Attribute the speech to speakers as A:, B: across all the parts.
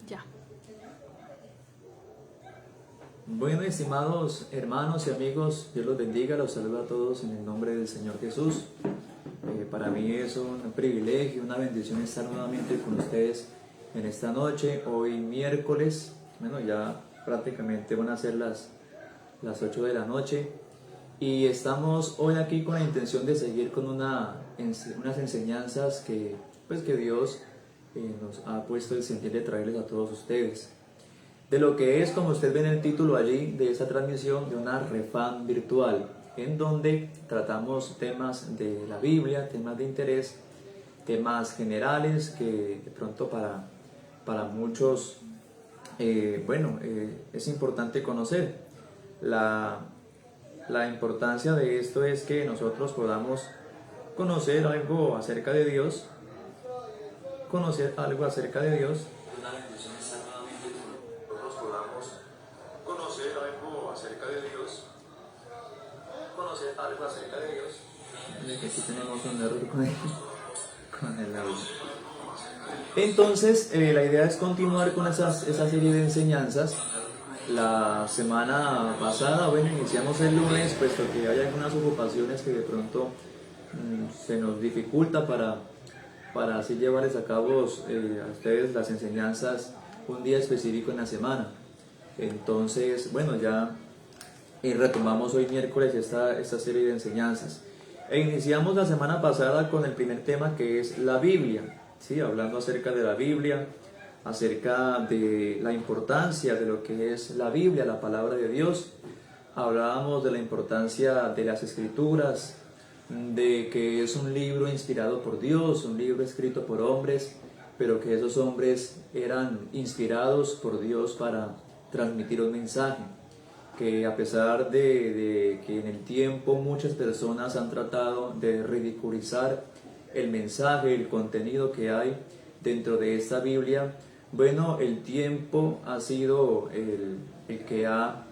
A: Ya.
B: Bueno, estimados hermanos y amigos, Dios los bendiga, los saludo a todos en el nombre del Señor Jesús. Para mí es un privilegio, una bendición estar nuevamente con ustedes en esta noche, hoy miércoles, bueno, ya prácticamente van a ser las 8 de la noche y estamos hoy aquí con la intención de seguir con unas enseñanzas que Dios nos ha puesto el sentir de traerles a todos ustedes. De lo que es, como usted ve en el título allí, de esa transmisión, de una refán virtual, en donde tratamos temas de la Biblia, temas de interés, temas generales que de pronto para muchos, es importante conocer. La importancia de esto es que nosotros podamos conocer algo acerca de Dios, conocer algo acerca de Dios. Una bendición estar nuevamente que nosotros podamos conocer algo acerca de Dios, que aquí tenemos un error con el audio. Entonces, la idea es continuar con esa serie de enseñanzas. La semana pasada, iniciamos el lunes, puesto que hay algunas ocupaciones que de pronto se nos dificulta para así llevarles a cabo a ustedes las enseñanzas un día específico en la semana. Entonces, ya retomamos hoy miércoles esta serie de enseñanzas. E iniciamos la semana pasada con el primer tema, que es la Biblia, ¿sí? Hablando acerca de la Biblia, acerca de la importancia de lo que es la Biblia, la palabra de Dios. Hablábamos de la importancia de las Escrituras, de que es un libro inspirado por Dios, un libro escrito por hombres, pero que esos hombres eran inspirados por Dios para transmitir un mensaje, que a pesar de que en el tiempo muchas personas han tratado de ridiculizar el mensaje, el contenido que hay dentro de esta Biblia, el tiempo ha sido el que ha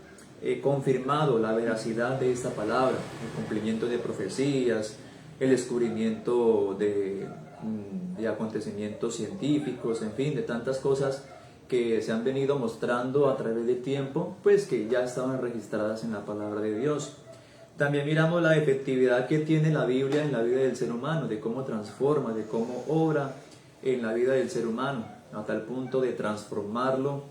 B: confirmado la veracidad de esta palabra, el cumplimiento de profecías, el descubrimiento de acontecimientos científicos, en fin, de tantas cosas que se han venido mostrando a través del tiempo, que ya estaban registradas en la palabra de Dios. También miramos la efectividad que tiene la Biblia en la vida del ser humano, de cómo transforma, de cómo obra en la vida del ser humano, a tal punto de transformarlo,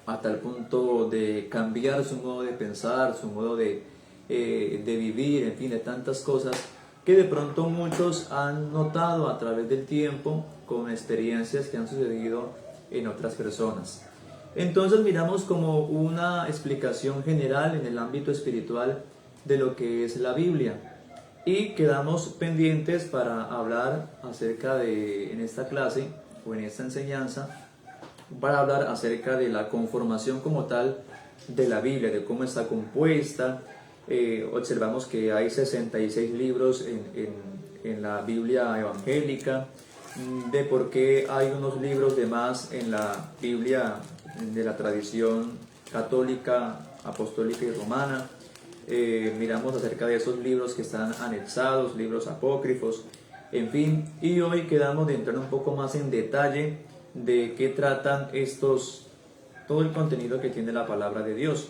B: a tal punto de cambiar su modo de pensar, su modo de vivir, en fin, de tantas cosas que de pronto muchos han notado a través del tiempo con experiencias que han sucedido en otras personas. Entonces miramos como una explicación general en el ámbito espiritual de lo que es la Biblia. Y quedamos pendientes para hablar acerca de, en esta clase o en esta enseñanza, para hablar acerca de la conformación como tal de la Biblia, de cómo está compuesta. Observamos que hay 66 libros en la Biblia evangélica, de por qué hay unos libros de más en la Biblia de la tradición católica, apostólica y romana. Miramos acerca de esos libros que están anexados, libros apócrifos, en fin, y hoy quedamos de entrar un poco más en detalle de qué tratan todo el contenido que tiene la palabra de Dios.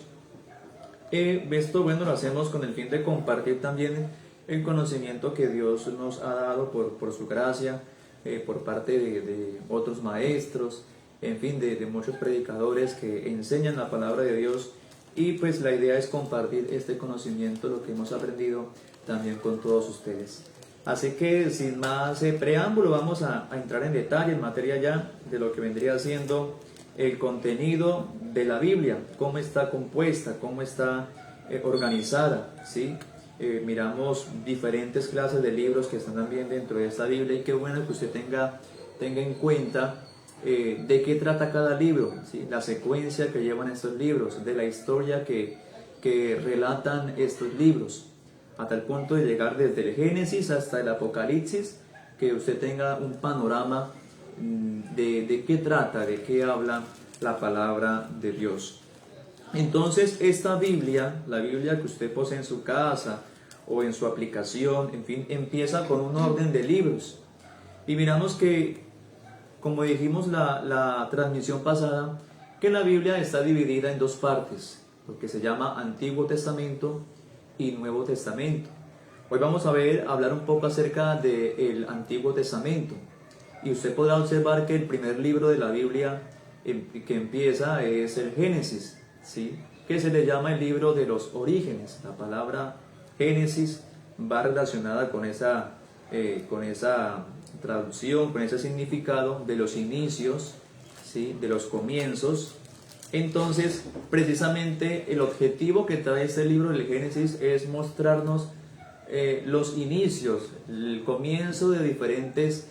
B: Esto lo hacemos con el fin de compartir también el conocimiento que Dios nos ha dado por su gracia, por parte de otros maestros, en fin, de muchos predicadores que enseñan la palabra de Dios. Y la idea es compartir este conocimiento, lo que hemos aprendido, también con todos ustedes. Así que sin más preámbulo, vamos a entrar en detalle, en materia ya de lo que vendría siendo el contenido de la Biblia, cómo está compuesta, cómo está organizada, ¿sí? Miramos diferentes clases de libros que están también dentro de esta Biblia, y qué bueno que usted tenga en cuenta de qué trata cada libro, ¿sí? La secuencia que llevan estos libros, de la historia que relatan estos libros, a tal punto de llegar desde el Génesis hasta el Apocalipsis, que usted tenga un panorama de qué trata, de qué habla la palabra de Dios. Entonces, esta Biblia, la Biblia que usted posee en su casa o en su aplicación, en fin, empieza con un orden de libros. Y miramos que como dijimos la transmisión pasada, que la Biblia está dividida en dos partes, lo que se llama Antiguo Testamento y Nuevo Testamento. Hoy vamos a hablar un poco acerca del Antiguo Testamento. Y usted podrá observar que el primer libro de la Biblia que empieza es el Génesis, ¿sí? Que se le llama el libro de los orígenes. La palabra Génesis va relacionada con esa traducción, con ese significado de los inicios, ¿sí? De los comienzos. Entonces, precisamente el objetivo que trae este libro del Génesis es mostrarnos los inicios, el comienzo de diferentes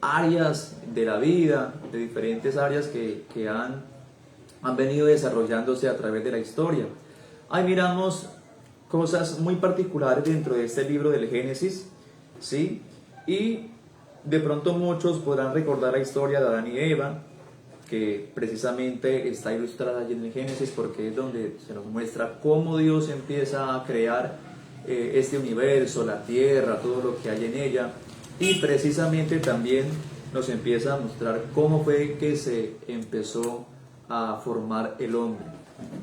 B: áreas de la vida, de diferentes áreas que han venido desarrollándose a través de la historia. Ahí miramos cosas muy particulares dentro de este libro del Génesis, ¿sí? Y de pronto muchos podrán recordar la historia de Adán y Eva, que precisamente está ilustrada allí en el Génesis, porque es donde se nos muestra cómo Dios empieza a crear este universo, la tierra, todo lo que hay en ella, y precisamente también nos empieza a mostrar cómo fue que se empezó a formar el hombre.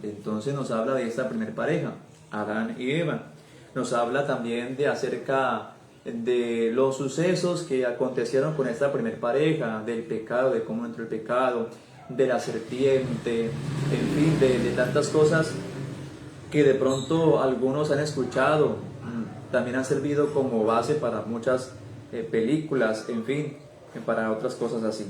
B: Entonces nos habla de esta primer pareja, Adán y Eva. Nos habla también acerca de los sucesos que acontecieron con esta primer pareja, del pecado, de cómo entró el pecado, de la serpiente, en fin, de tantas cosas que de pronto algunos han escuchado, también han servido como base para muchas películas, en fin, para otras cosas así.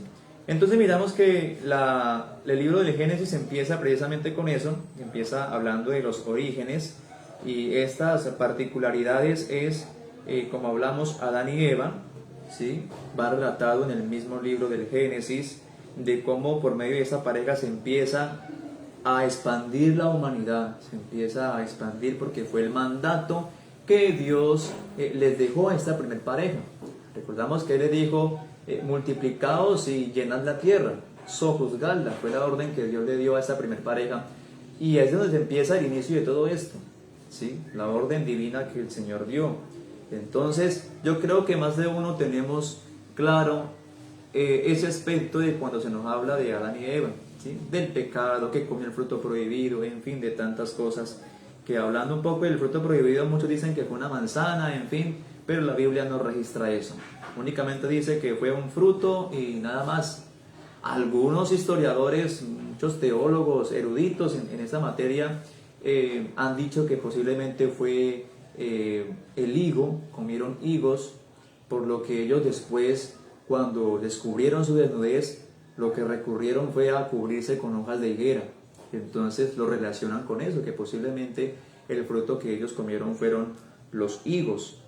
B: Entonces miramos que el libro del Génesis empieza precisamente con eso, empieza hablando de los orígenes, y estas particularidades es, como hablamos, Adán y Eva, ¿sí? Va relatado en el mismo libro del Génesis, de cómo por medio de esa pareja se empieza a expandir la humanidad, se empieza a expandir porque fue el mandato que Dios les dejó a esta primer pareja. Recordamos que Él les dijo, multiplicaos y llenad la tierra, sojuzgadla, fue la orden que Dios le dio a esta primer pareja, y es donde se empieza el inicio de todo esto, ¿sí? La orden divina que el Señor dio. Entonces yo creo que más de uno tenemos claro ese aspecto de cuando se nos habla de Adán y Eva, ¿sí? Del pecado, que comió el fruto prohibido, en fin, de tantas cosas, que hablando un poco del fruto prohibido, muchos dicen que fue una manzana, en fin, pero la Biblia no registra eso. Únicamente dice que fue un fruto y nada más. Algunos historiadores, muchos teólogos eruditos en esa materia han dicho que posiblemente fue el higo, comieron higos, por lo que ellos después, cuando descubrieron su desnudez, lo que recurrieron fue a cubrirse con hojas de higuera. Entonces lo relacionan con eso, que posiblemente el fruto que ellos comieron fueron los higos,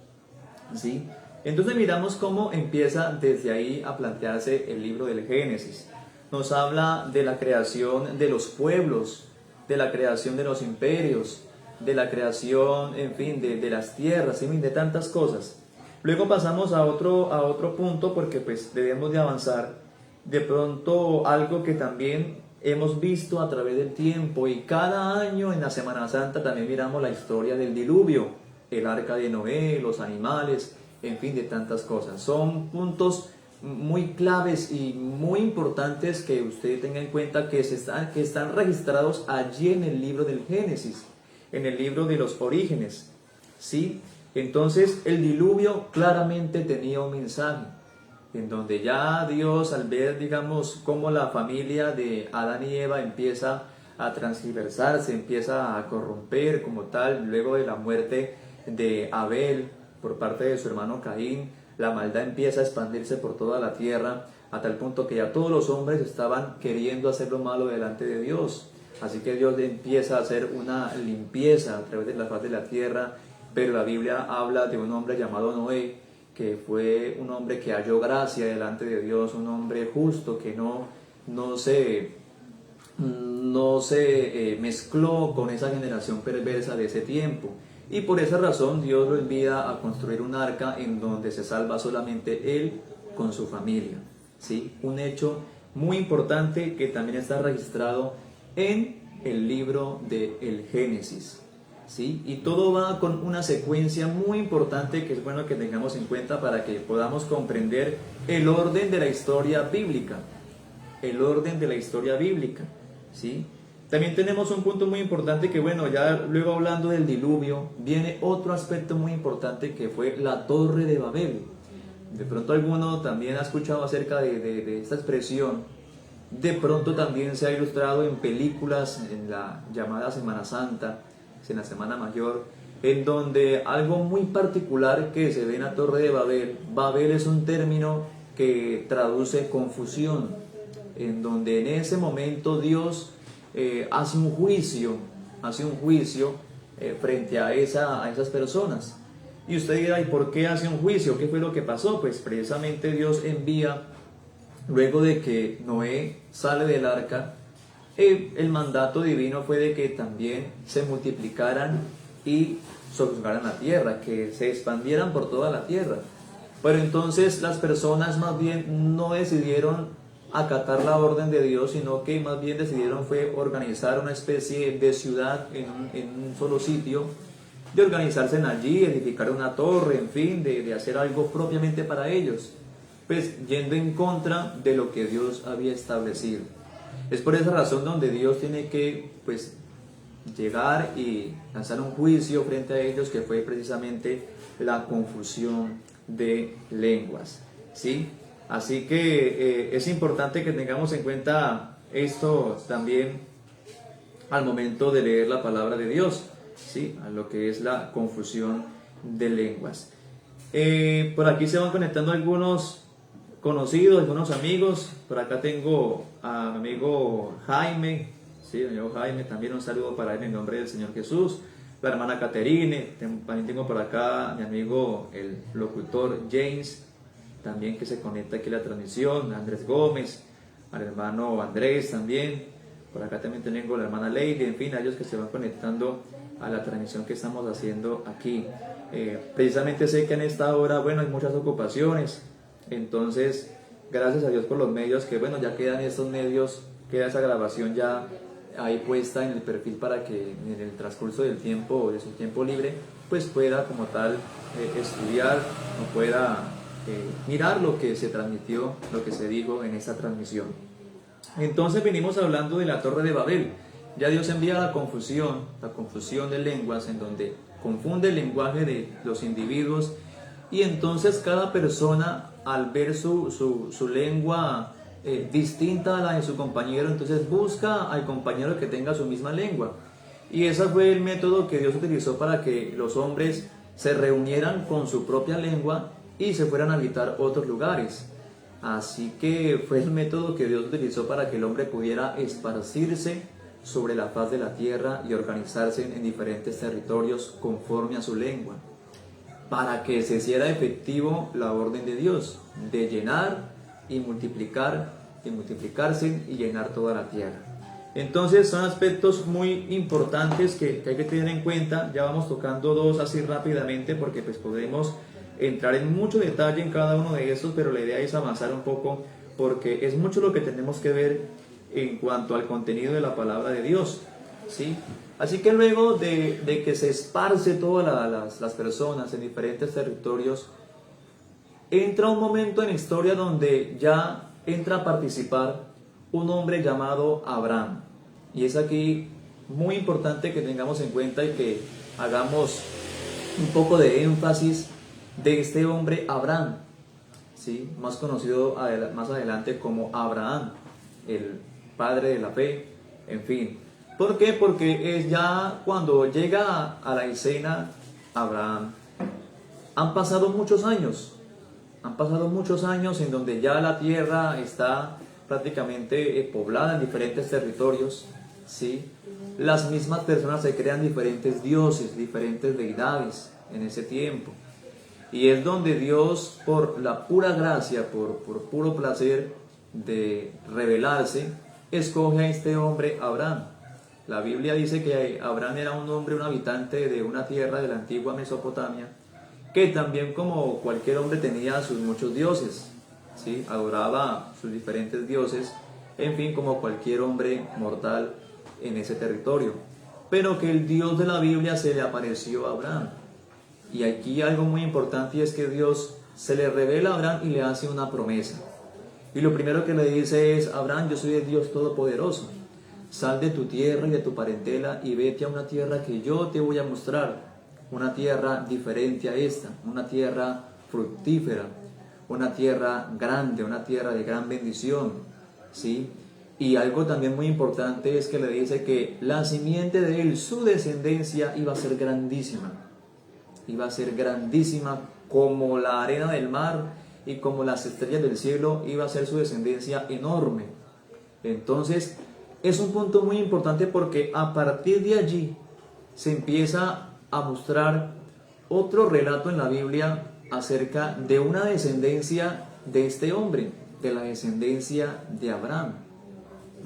B: ¿sí? Entonces miramos cómo empieza desde ahí a plantearse el libro del Génesis. Nos habla de la creación de los pueblos, de la creación de los imperios, de la creación, en fin, de las tierras, ¿sí? De tantas cosas. Luego pasamos a otro punto, porque pues debemos de avanzar. De pronto algo que también hemos visto a través del tiempo, y cada año en la Semana Santa también miramos la historia del diluvio, el arca de Noé, los animales, en fin, de tantas cosas. Son puntos muy claves y muy importantes que usted tenga en cuenta que están registrados allí en el libro del Génesis, en el libro de los orígenes, ¿sí? Entonces el diluvio claramente tenía un mensaje, en donde ya Dios, al ver, digamos, cómo la familia de Adán y Eva empieza a transgiversarse, empieza a corromper como tal, luego de la muerte de Abel por parte de su hermano Caín, la maldad empieza a expandirse por toda la tierra, a tal punto que ya todos los hombres estaban queriendo hacer lo malo delante de Dios. Así que Dios empieza a hacer una limpieza a través de la faz de la tierra, pero la Biblia habla de un hombre llamado Noé, que fue un hombre que halló gracia delante de Dios, un hombre justo que no se mezcló con esa generación perversa de ese tiempo. Y por esa razón Dios lo envía a construir un arca en donde se salva solamente él con su familia, ¿sí? Un hecho muy importante que también está registrado en el libro del Génesis. ¿sí? Y todo va con una secuencia muy importante que es bueno que tengamos en cuenta para que podamos comprender el orden de la historia bíblica. El orden de la historia bíblica, ¿sí? También tenemos un punto muy importante que, bueno, ya luego hablando del diluvio, viene otro aspecto muy importante que fue la Torre de Babel. De pronto alguno también ha escuchado acerca de esta expresión. De pronto también se ha ilustrado en películas en la llamada Semana Santa, en la Semana Mayor, en donde algo muy particular que se ve en la Torre de Babel. Babel es un término que traduce confusión, en donde en ese momento Dios hace un juicio frente a esas personas. Y usted dirá, ¿y por qué hace un juicio? ¿Qué fue lo que pasó? Pues precisamente Dios envía, luego de que Noé sale del arca, el mandato divino fue de que también se multiplicaran y sojuzgaran la tierra, que se expandieran por toda la tierra. Pero entonces las personas más bien no decidieron acatar la orden de Dios, sino que más bien decidieron fue organizar una especie de ciudad en un solo sitio, de organizarse allí, edificar una torre, en fin, de hacer algo propiamente para ellos, pues yendo en contra de lo que Dios había establecido. Es por esa razón donde Dios tiene que, pues, llegar y lanzar un juicio frente a ellos, que fue precisamente la confusión de lenguas, ¿sí? Así que es importante que tengamos en cuenta esto también al momento de leer la palabra de Dios, ¿sí? A lo que es la confusión de lenguas. Por aquí se van conectando algunos conocidos, algunos amigos. Por acá tengo a mi amigo Jaime, sí, mi amigo Jaime, también un saludo para él en nombre del Señor Jesús. La hermana Caterine, también tengo por acá a mi amigo el locutor James, también que se conecta aquí a la transmisión, Andrés Gómez, al hermano Andrés también. Por acá también tengo la hermana Lady, en fin, a ellos que se van conectando a la transmisión que estamos haciendo aquí. Precisamente sé que en esta hora, bueno, hay muchas ocupaciones, entonces gracias a Dios por los medios, que bueno, ya quedan estos medios, queda esa grabación ya ahí puesta en el perfil para que en el transcurso del tiempo, de su tiempo libre, pues pueda como tal estudiar o pueda mirar lo que se transmitió, lo que se dijo en esta transmisión. Entonces venimos hablando de la Torre de Babel. Ya Dios envía la confusión de lenguas, en donde confunde el lenguaje de los individuos, y entonces cada persona, al ver su lengua distinta a la de su compañero, entonces busca al compañero que tenga su misma lengua. Y ese fue el método que Dios utilizó para que los hombres se reunieran con su propia lengua y se fueran a habitar otros lugares. Así que fue el método que Dios utilizó para que el hombre pudiera esparcirse sobre la faz de la tierra y organizarse en diferentes territorios conforme a su lengua, para que se hiciera efectivo la orden de Dios de llenar y multiplicar y multiplicarse y llenar toda la tierra. Entonces son aspectos muy importantes que hay que tener en cuenta. Ya vamos tocando dos así rápidamente, porque pues podemos entrar en mucho detalle en cada uno de estos, pero la idea es avanzar un poco, porque es mucho lo que tenemos que ver en cuanto al contenido de la palabra de Dios, ¿sí? Así que luego de que se esparce todas las personas en diferentes territorios, entra un momento en la historia donde ya entra a participar un hombre llamado Abraham. Y es aquí muy importante que tengamos en cuenta y que hagamos un poco de énfasis de este hombre Abraham, ¿sí? Más conocido más adelante como Abraham, el padre de la fe, en fin. ¿Por qué? Porque es ya cuando llega a la escena Abraham, han pasado muchos años en donde ya la tierra está prácticamente poblada en diferentes territorios, ¿sí? Las mismas personas se crean diferentes dioses, diferentes deidades en ese tiempo. Y es donde Dios, por la pura gracia, por puro placer de revelarse, escoge a este hombre Abraham. La Biblia dice que Abraham era un hombre, un habitante de una tierra de la antigua Mesopotamia, que también, como cualquier hombre, tenía sus muchos dioses, ¿sí? Adoraba sus diferentes dioses, en fin, como cualquier hombre mortal en ese territorio. pero que el Dios de la Biblia se le apareció a Abraham. Y aquí algo muy importante es que Dios se le revela a Abraham y le hace una promesa. Y lo primero que le dice es: Abraham, yo soy el Dios Todopoderoso. Sal de tu tierra y de tu parentela y vete a una tierra que yo te voy a mostrar. Una tierra diferente a esta, una tierra fructífera, una tierra grande, una tierra de gran bendición, ¿sí? Y algo también muy importante es que le dice que la simiente de él, su descendencia, iba a ser grandísima. Iba a ser grandísima como la arena del mar y como las estrellas del cielo. Iba a ser su descendencia enorme. Entonces, es un punto muy importante porque a partir de allí se empieza a mostrar otro relato en la Biblia acerca de una descendencia de este hombre, de la descendencia de Abraham,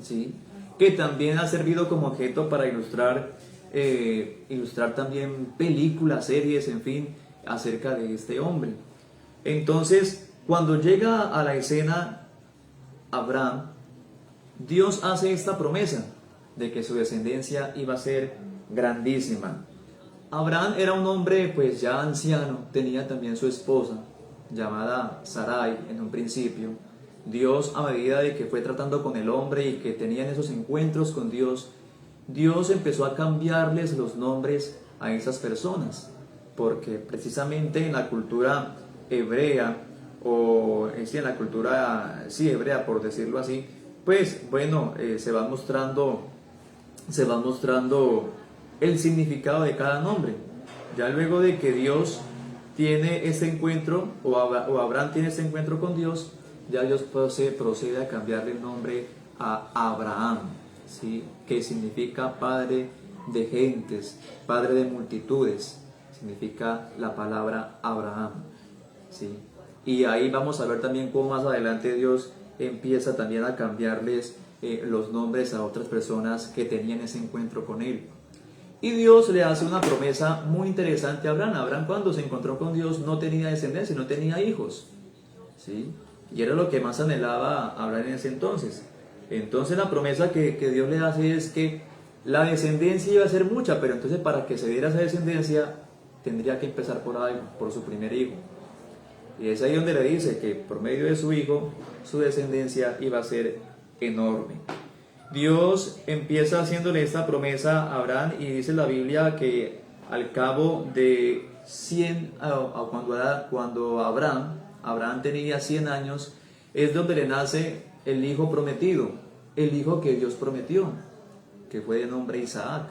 B: ¿sí? Que también ha servido como objeto para ilustrar también películas, series, en fin, acerca de este hombre. Entonces, cuando llega a la escena Abraham, Dios hace esta promesa de que su descendencia iba a ser grandísima. Abraham era un hombre pues ya anciano, tenía también su esposa llamada Sarai en un principio. Dios, a medida de que fue tratando con el hombre y que tenían esos encuentros con Dios, Dios empezó a cambiarles los nombres a esas personas, porque precisamente en la cultura hebrea, o en la cultura hebrea, por decirlo así, pues bueno, se va mostrando el significado de cada nombre. Ya luego de que Dios tiene ese encuentro, o Abraham tiene ese encuentro con Dios, ya Dios procede a cambiarle el nombre a Abraham, ¿sí? Que significa padre de gentes, padre de multitudes, significa la palabra Abraham, ¿sí? Y ahí vamos a ver también cómo más adelante Dios empieza también a cambiarles los nombres a otras personas que tenían ese encuentro con él. Y Dios le hace una promesa muy interesante a Abraham. Abraham, cuando se encontró con Dios, no tenía descendencia, no tenía hijos, ¿sí? Y era lo que más anhelaba Abraham en ese entonces. Entonces la promesa que Dios le hace es que la descendencia iba a ser mucha, pero entonces para que se diera esa descendencia tendría que empezar por algo, por su primer hijo. Y es ahí donde le dice que por medio de su hijo, su descendencia iba a ser enorme. Dios empieza haciéndole esta promesa a Abraham y dice la Biblia que al cabo de 100, cuando Abraham tenía 100 años, es donde le nace el hijo prometido, el hijo que Dios prometió, que fue de nombre Isaac,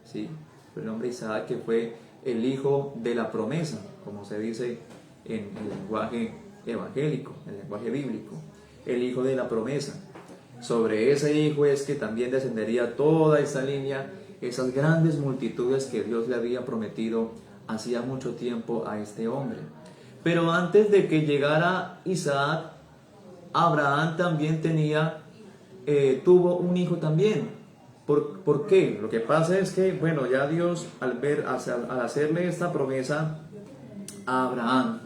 B: ¿sí? Fue el nombre Isaac, que fue el hijo de la promesa, como se dice en el lenguaje evangélico, en el lenguaje bíblico, el hijo de la promesa. Sobre ese hijo es que también descendería toda esa línea, esas grandes multitudes que Dios le había prometido hacía mucho tiempo a este hombre. Pero antes de que llegara Isaac, Abraham también tuvo un hijo también. ¿Por qué? Lo que pasa es que, bueno, ya Dios al hacerle esta promesa a Abraham,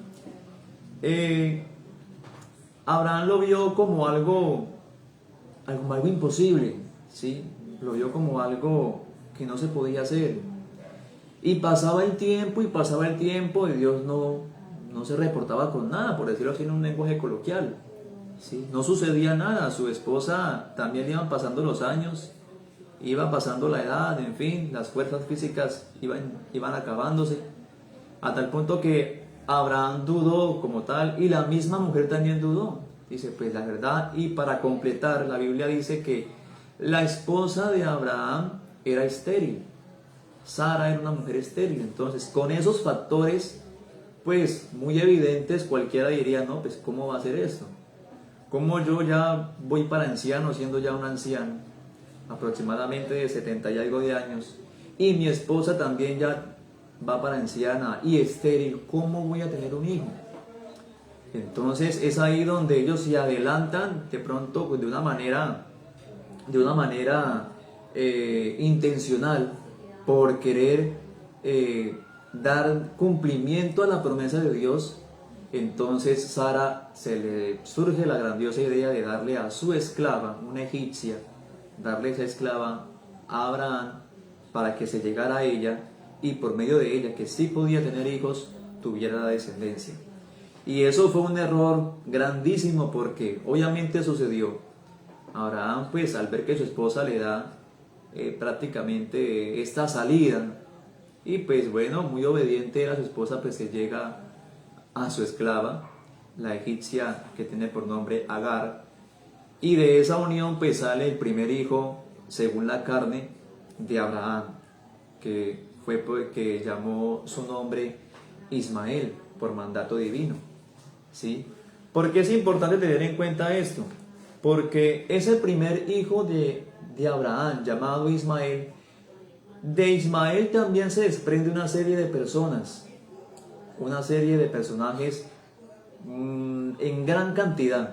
B: Abraham lo vio como algo imposible, ¿sí? Lo vio como algo que no se podía hacer. Y pasaba el tiempo y Dios no se reportaba con nada, por decirlo así en un lenguaje coloquial, ¿sí? No sucedía nada. Su esposa también iban pasando los años, iba pasando la edad, en fin, las fuerzas físicas iban acabándose, a tal punto que Abraham dudó como tal, y la misma mujer también dudó. Dice, pues la verdad, y para completar, la Biblia dice que la esposa de Abraham era estéril. Sara era una mujer estéril. Entonces, con esos factores, pues muy evidentes, cualquiera diría, no, pues ¿cómo va a ser esto? ¿Cómo yo ya voy para anciano, siendo ya un anciano, aproximadamente de 70 y algo de años, y mi esposa también ya va para anciana y estéril, ¿cómo voy a tener un hijo? Entonces es ahí donde ellos se adelantan de pronto, pues, de una manera intencional, por querer dar cumplimiento a la promesa de Dios. Entonces Sara se le surge la grandiosa idea de darle a su esclava, una egipcia, darle esa esclava a Abraham para que se llegara a ella y por medio de ella, que sí podía tener hijos, tuviera la descendencia. Y eso fue un error grandísimo porque obviamente sucedió. Abraham, pues al ver que su esposa le da prácticamente esta salida, y pues bueno, muy obediente era su esposa, pues se llega a su esclava, la egipcia que tiene por nombre Agar, y de esa unión pues sale el primer hijo, según la carne, de Abraham, que fue porque llamó su nombre Ismael por mandato divino. ¿Sí? ¿Por qué es importante tener en cuenta esto? Porque es el primer hijo de Abraham, llamado Ismael. De Ismael también se desprende una serie de personas, una serie de personajes en gran cantidad,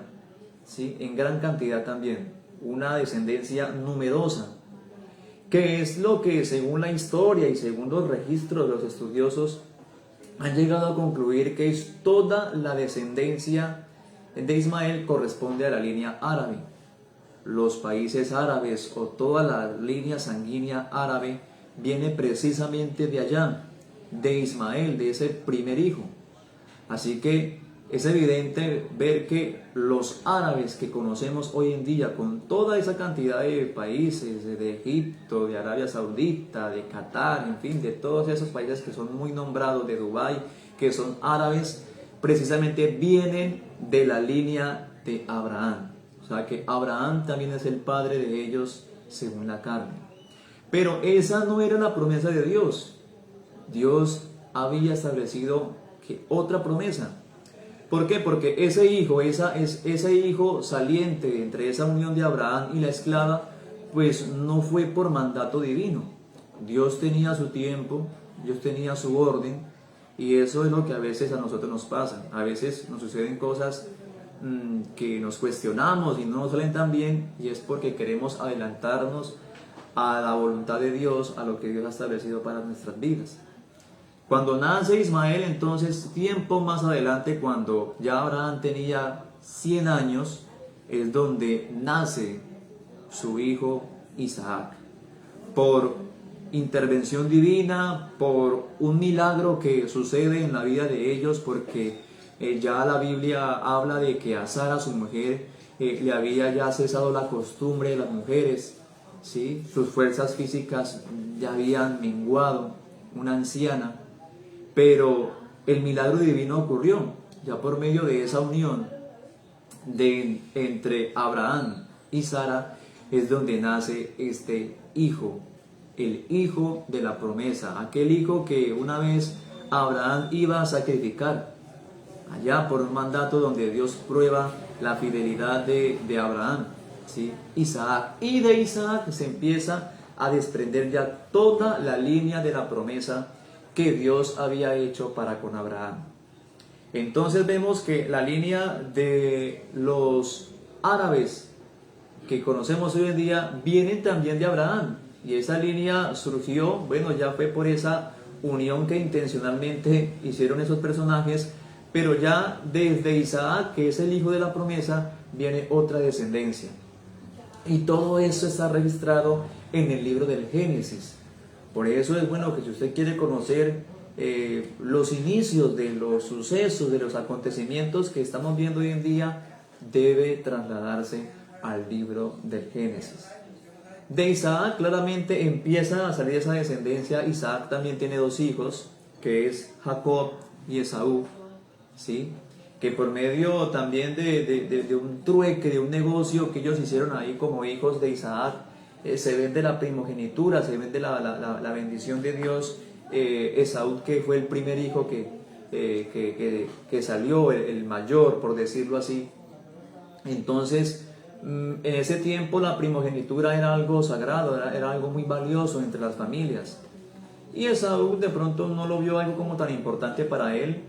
B: ¿sí? En gran cantidad también, una descendencia numerosa, que es lo que según la historia y según los registros de los estudiosos han llegado a concluir que es toda la descendencia de Ismael corresponde a la línea árabe. Los países árabes o toda la línea sanguínea árabe viene precisamente de allá, de Ismael, de ese primer hijo. Así que es evidente ver que los árabes que conocemos hoy en día, con toda esa cantidad de países, de Egipto, de Arabia Saudita, de Qatar, en fin, de todos esos países que son muy nombrados, de Dubái, que son árabes, precisamente vienen de la línea de Abraham. O sea que Abraham también es el padre de ellos según la carne. Pero esa no era la promesa de Dios. Dios había establecido que otra promesa. ¿Por qué? Porque ese hijo, ese hijo saliente entre esa unión de Abraham y la esclava, pues no fue por mandato divino. Dios tenía su tiempo, Dios tenía su orden, y eso es lo que a veces a nosotros nos pasa. A veces nos suceden cosas que nos cuestionamos y no nos salen tan bien, y es porque queremos adelantarnos a la voluntad de Dios, a lo que Dios ha establecido para nuestras vidas. Cuando nace Ismael, entonces, tiempo más adelante, cuando ya Abraham tenía 100 años, es donde nace su hijo Isaac. Por intervención divina, por un milagro que sucede en la vida de ellos, porque ya la Biblia habla de que a Sara, su mujer, le había ya cesado la costumbre de las mujeres, ¿sí? Sus fuerzas físicas ya habían menguado, una anciana. Pero el milagro divino ocurrió ya por medio de esa unión entre Abraham y Sara, es donde nace este hijo, el hijo de la promesa, aquel hijo que una vez Abraham iba a sacrificar, allá por un mandato donde Dios prueba la fidelidad de Abraham, ¿sí? Isaac. Y de Isaac se empieza a desprender ya toda la línea de la promesa que Dios había hecho para con Abraham. Entonces vemos que la línea de los árabes que conocemos hoy en día vienen también de Abraham, y esa línea surgió, bueno, ya fue por esa unión que intencionalmente hicieron esos personajes, pero ya desde Isaac, que es el hijo de la promesa, viene otra descendencia, y todo eso está registrado en el libro del Génesis. Por eso es bueno que si usted quiere conocer los inicios de los sucesos, de los acontecimientos que estamos viendo hoy en día, debe trasladarse al libro del Génesis. De Isaac claramente empieza a salir esa descendencia. Isaac también tiene dos hijos, que es Jacob y Esaú, ¿sí? Que por medio también de un trueque, de un negocio que ellos hicieron ahí como hijos de Isaac, se vende la primogenitura, se vende la bendición de Dios. Esaú, que fue el primer hijo que salió, el mayor, por decirlo así. Entonces, en ese tiempo la primogenitura era algo sagrado, era algo muy valioso entre las familias. Y Esaú de pronto no lo vio algo como tan importante para él,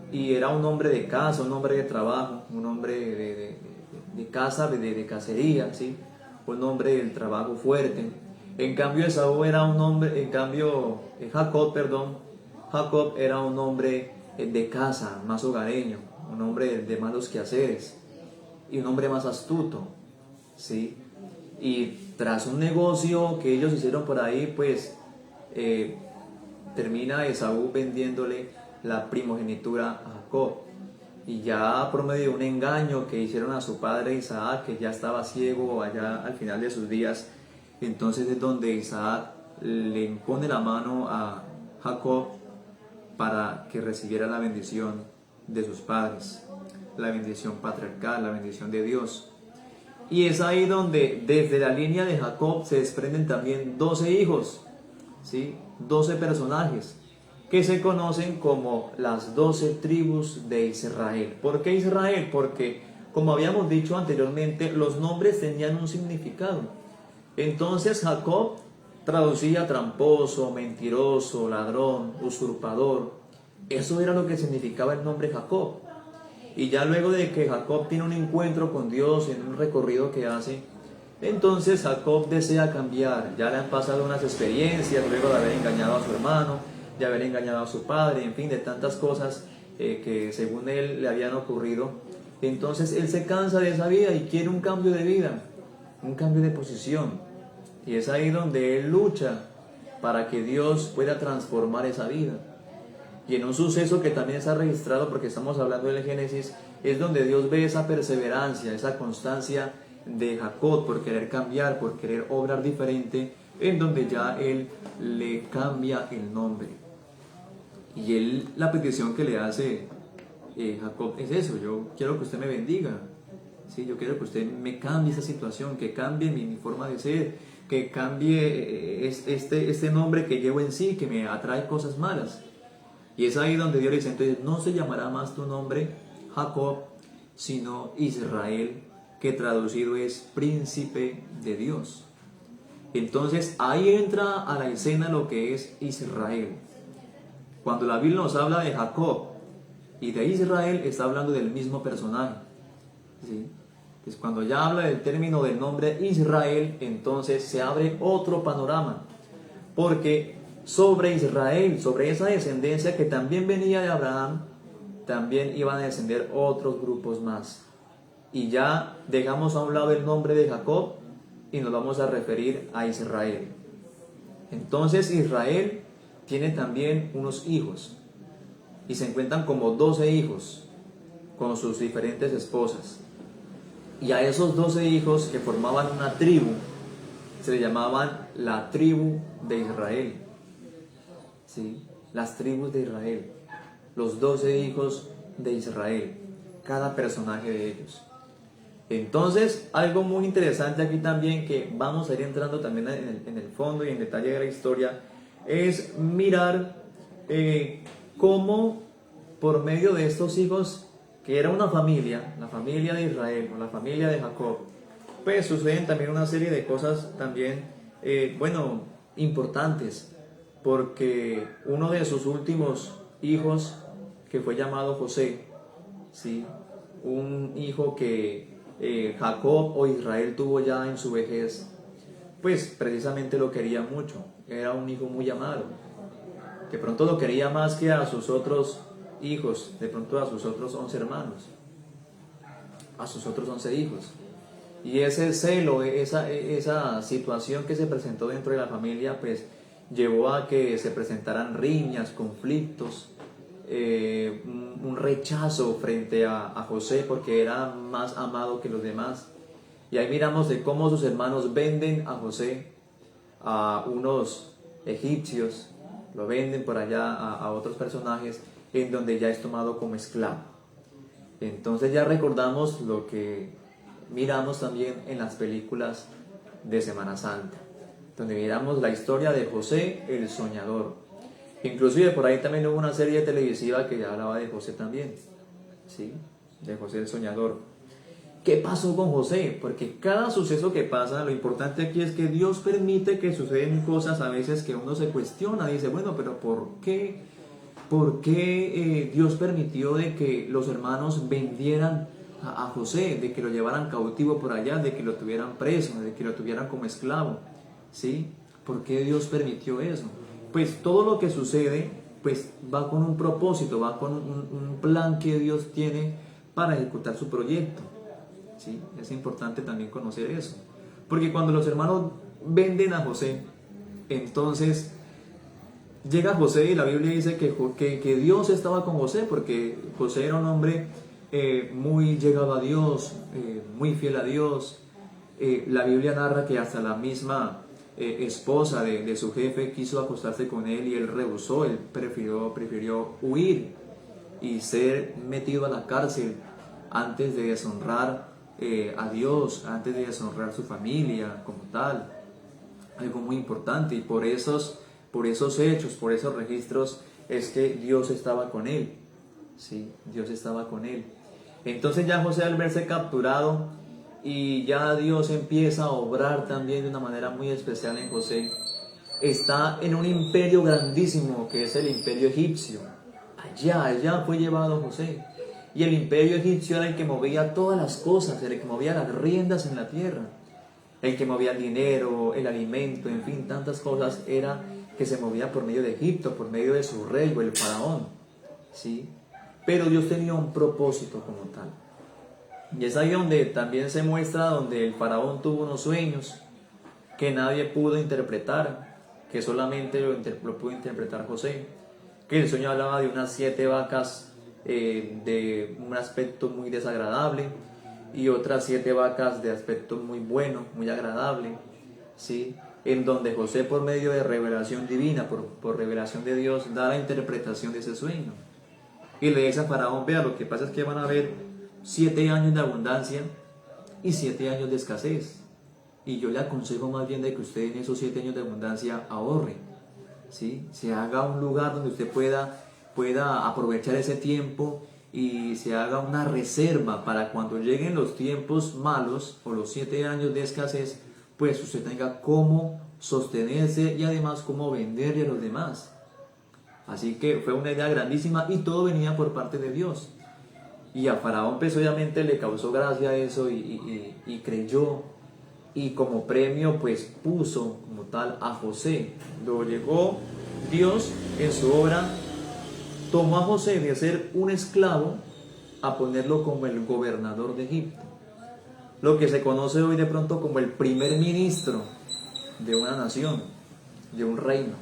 B: y era un hombre de casa, un hombre de trabajo, un hombre de casa, de cacería, ¿sí? Un hombre del trabajo fuerte. En cambio Esaú era un hombre, Jacob era un hombre de casa, más hogareño, un hombre de malos quehaceres y un hombre más astuto, ¿sí? Y tras un negocio que ellos hicieron por ahí, pues termina Esaú vendiéndole la primogenitura a Jacob. Y ya por medio de un engaño que hicieron a su padre Isaac, que ya estaba ciego allá al final de sus días, entonces es donde Isaac le impone la mano a Jacob para que recibiera la bendición de sus padres, la bendición patriarcal, la bendición de Dios. Y es ahí donde desde la línea de Jacob se desprenden también 12 hijos, ¿sí? 12 personajes que se conocen como las 12 tribus de Israel. ¿Por qué Israel? Porque, como habíamos dicho anteriormente, los nombres tenían un significado. Entonces Jacob traducía tramposo, mentiroso, ladrón, usurpador. Eso era lo que significaba el nombre Jacob. Y ya luego de que Jacob tiene un encuentro con Dios en un recorrido que hace, entonces Jacob desea cambiar. Ya le han pasado unas experiencias luego de haber engañado a su hermano, de haber engañado a su padre, en fin, de tantas cosas que según él le habían ocurrido. Entonces él se cansa de esa vida y quiere un cambio de vida, un cambio de posición. Y es ahí donde él lucha para que Dios pueda transformar esa vida. Y en un suceso que también está registrado, porque estamos hablando del Génesis, es donde Dios ve esa perseverancia, esa constancia de Jacob por querer cambiar, por querer obrar diferente, en donde ya él le cambia el nombre. Y él, la petición que le hace Jacob es eso: yo quiero que usted me bendiga, ¿sí? Yo quiero que usted me cambie esa situación, que cambie mi forma de ser, que cambie este nombre que llevo en sí, que me atrae cosas malas. Y es ahí donde Dios le dice: entonces no se llamará más tu nombre Jacob, sino Israel, que traducido es príncipe de Dios. Entonces ahí entra a la escena lo que es Israel. Cuando la Biblia nos habla de Jacob y de Israel, está hablando del mismo personaje, ¿sí? Entonces cuando ya habla del término del nombre Israel, entonces se abre otro panorama, porque sobre Israel, sobre esa descendencia que también venía de Abraham, también iban a descender otros grupos más. Y ya dejamos a un lado el nombre de Jacob y nos vamos a referir a Israel. Entonces Israel tiene también unos hijos y se encuentran como 12 hijos con sus diferentes esposas. Y a esos 12 hijos que formaban una tribu se le llamaban la tribu de Israel. ¿Sí? Las tribus de Israel, los 12 hijos de Israel, cada personaje de ellos. Entonces, algo muy interesante aquí también, que vamos a ir entrando también en el fondo y en detalle de la historia, es mirar cómo por medio de estos hijos, que era una familia, la familia de Israel o la familia de Jacob, pues suceden también una serie de cosas también, importantes, porque uno de sus últimos hijos, que fue llamado José, ¿sí? Un hijo que Jacob o Israel tuvo ya en su vejez, pues precisamente lo quería mucho, era un hijo muy amado, de pronto lo quería más que a sus otros hijos, de pronto a sus otros 11 hermanos, a sus otros 11 hijos. Y ese celo, esa situación que se presentó dentro de la familia, pues llevó a que se presentaran riñas, conflictos, un rechazo frente a José, porque era más amado que los demás. Y ahí miramos de cómo sus hermanos venden a José a unos egipcios, lo venden por allá a otros personajes, en donde ya es tomado como esclavo. Entonces ya recordamos lo que miramos también en las películas de Semana Santa, donde miramos la historia de José el soñador. Inclusive por ahí también hubo una serie televisiva que ya hablaba de José también, ¿sí? De José el soñador. ¿Qué pasó con José? Porque cada suceso que pasa, lo importante aquí es que Dios permite que suceden cosas a veces que uno se cuestiona, dice, bueno, pero ¿por qué? ¿Por qué Dios permitió de que los hermanos vendieran a José, de que lo llevaran cautivo por allá, de que lo tuvieran preso, de que lo tuvieran como esclavo? ¿Sí? ¿Por qué Dios permitió eso? Pues todo lo que sucede pues va con un propósito, va con un plan que Dios tiene para ejecutar su proyecto. ¿Sí? Es importante también conocer eso, porque cuando los hermanos venden a José, entonces llega José y la Biblia dice que Dios estaba con José, porque José era un hombre muy llegado a Dios, muy fiel a Dios. La Biblia narra que hasta la misma esposa de su jefe quiso acostarse con él y él rehusó, él prefirió huir y ser metido a la cárcel antes de deshonrar a Dios, antes de deshonrar su familia como tal. Algo muy importante, y por esos hechos, por esos registros, es que Dios estaba con él. Sí, Dios estaba con él. Entonces ya José, al verse capturado, y ya Dios empieza a obrar también de una manera muy especial en José, está en un imperio grandísimo que es el imperio egipcio. Allá fue llevado José. Y el imperio egipcio era el que movía todas las cosas, el que movía las riendas en la tierra. El que movía el dinero, el alimento, en fin, tantas cosas era que se movía por medio de Egipto, por medio de su rey o el faraón. ¿Sí? Pero Dios tenía un propósito como tal. Y es ahí donde también se muestra, donde el faraón tuvo unos sueños que nadie pudo interpretar, que solamente lo pudo interpretar José. Que el sueño hablaba de unas 7 vacas de un aspecto muy desagradable y otras 7 vacas de aspecto muy bueno, muy agradable, ¿sí? En donde José, por medio de revelación divina, por revelación de Dios, da la interpretación de ese sueño. Y le dice a Faraón: vea, lo que pasa es que van a haber 7 años de abundancia y 7 años de escasez. Y yo le aconsejo más bien de que usted en esos 7 años de abundancia ahorre, ¿sí? Se haga un lugar donde usted pueda aprovechar ese tiempo y se haga una reserva para cuando lleguen los tiempos malos o los 7 años de escasez, pues usted tenga cómo sostenerse y además cómo venderle a los demás. Así que fue una idea grandísima y todo venía por parte de Dios. Y a Faraón pues obviamente le causó gracia eso y creyó, y como premio pues puso como tal a José. Luego llegó Dios en su obra, tomó a José de ser un esclavo a ponerlo como el gobernador de Egipto, lo que se conoce hoy de pronto como el primer ministro de una nación, de un reino.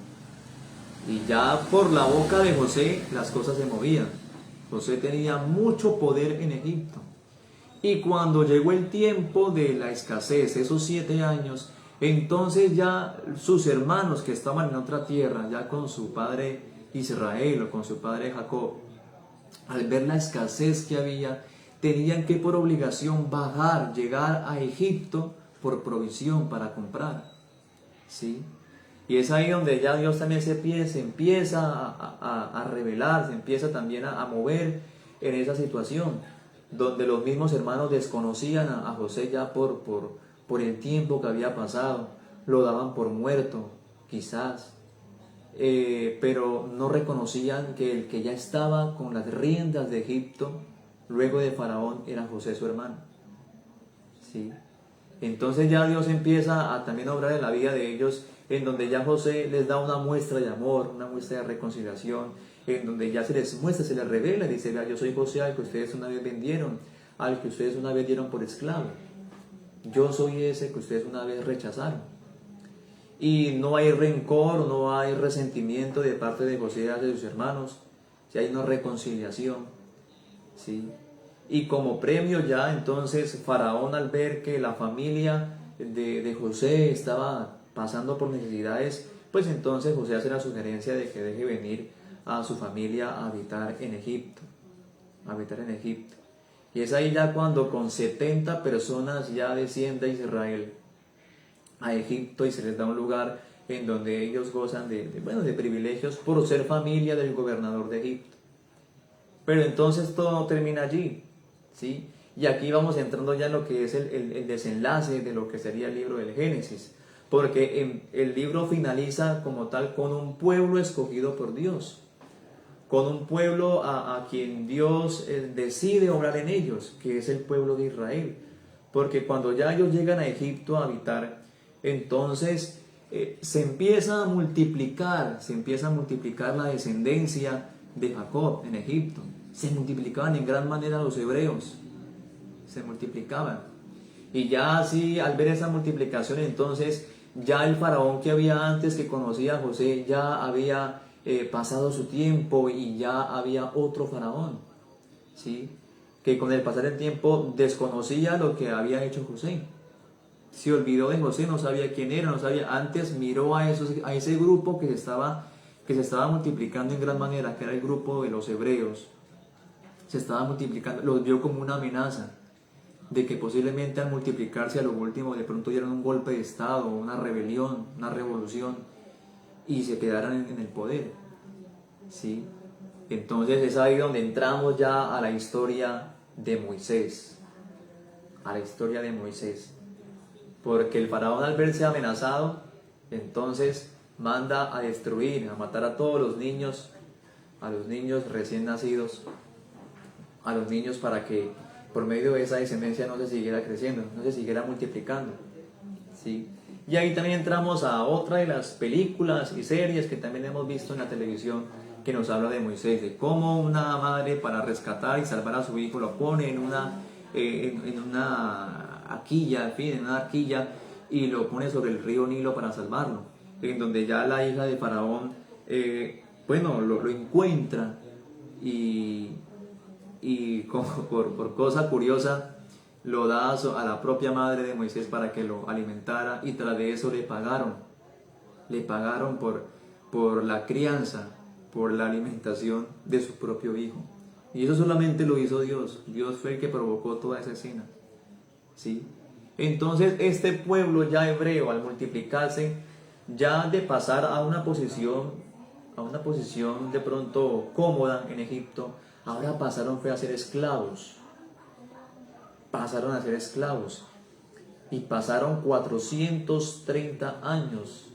B: Y ya por la boca de José las cosas se movían. José tenía mucho poder en Egipto. Y cuando llegó el tiempo de la escasez, esos 7 años, entonces ya sus hermanos que estaban en otra tierra, ya con su padre Israel o con su padre Jacob, al ver la escasez que había, tenían que por obligación llegar a Egipto por provisión para comprar. ¿Sí? Y es ahí donde ya Dios también se empieza a revelar, se empieza también a mover en esa situación, donde los mismos hermanos desconocían a José ya por el tiempo que había pasado, lo daban por muerto, quizás, pero no reconocían que el que ya estaba con las riendas de Egipto, luego de Faraón, era José su hermano. ¿Sí? Entonces ya Dios empieza a también obrar en la vida de ellos, en donde ya José les da una muestra de amor, una muestra de reconciliación, en donde ya se les muestra, se les revela, dice: vea, yo soy José al que ustedes una vez vendieron, al que ustedes una vez dieron por esclavo. Yo soy ese que ustedes una vez rechazaron. Y no hay rencor, no hay resentimiento de parte de José hacia sus hermanos, si hay una reconciliación, ¿sí? Y como premio ya entonces Faraón, al ver que la familia de José estaba pasando por necesidades, pues entonces José hace la sugerencia de que deje venir a su familia a habitar en Egipto. Y es ahí ya cuando con 70 personas ya desciende Israel a Egipto y se les da un lugar en donde ellos gozan de privilegios por ser familia del gobernador de Egipto. Pero entonces todo no termina allí, ¿sí? Y aquí vamos entrando ya en lo que es el desenlace de lo que sería el libro del Génesis, porque el libro finaliza como tal con un pueblo escogido por Dios, con un pueblo a quien Dios decide obrar en ellos, que es el pueblo de Israel. Porque cuando ya ellos llegan a Egipto a habitar, entonces se empieza a multiplicar la descendencia de Jacob en Egipto. Se multiplicaban en gran manera los hebreos, se multiplicaban. Y ya así, al ver esa multiplicación, entonces ya el faraón que había antes, que conocía a José, ya había pasado su tiempo y ya había otro faraón, ¿sí? Que con el pasar del tiempo desconocía lo que había hecho José. Se olvidó de José, no sabía quién era, no sabía. Antes miró a ese grupo que se estaba multiplicando en gran manera, que era el grupo de los hebreos. Se estaba multiplicando, los vio como una amenaza de que posiblemente al multiplicarse a lo último de pronto dieran un golpe de estado, una rebelión, una revolución y se quedaran en el poder, ¿sí? Entonces es ahí donde entramos ya a la historia de Moisés, a la historia de Moisés, porque el faraón al verse amenazado, entonces manda a destruir, a matar a todos los niños, a los niños recién nacidos, a los niños para que por medio de esa descendencia no se siguiera creciendo, no se siguiera multiplicando, ¿sí? Y ahí también entramos a otra de las películas y series que también hemos visto en la televisión que nos habla de Moisés, de cómo una madre para rescatar y salvar a su hijo lo pone en una arquilla, en fin, en una arquilla y lo pone sobre el río Nilo para salvarlo, en donde ya la hija de Faraón, lo encuentra y por cosa curiosa lo da a la propia madre de Moisés para que lo alimentara y tras de eso le pagaron por la crianza, por la alimentación de su propio hijo. Y eso solamente lo hizo Dios. Dios fue el que provocó toda esa escena, ¿sí? Entonces este pueblo ya hebreo al multiplicarse, ya de pasar a una posición de pronto cómoda en Egipto, ahora pasaron a ser esclavos. Pasaron a ser esclavos y pasaron 430 años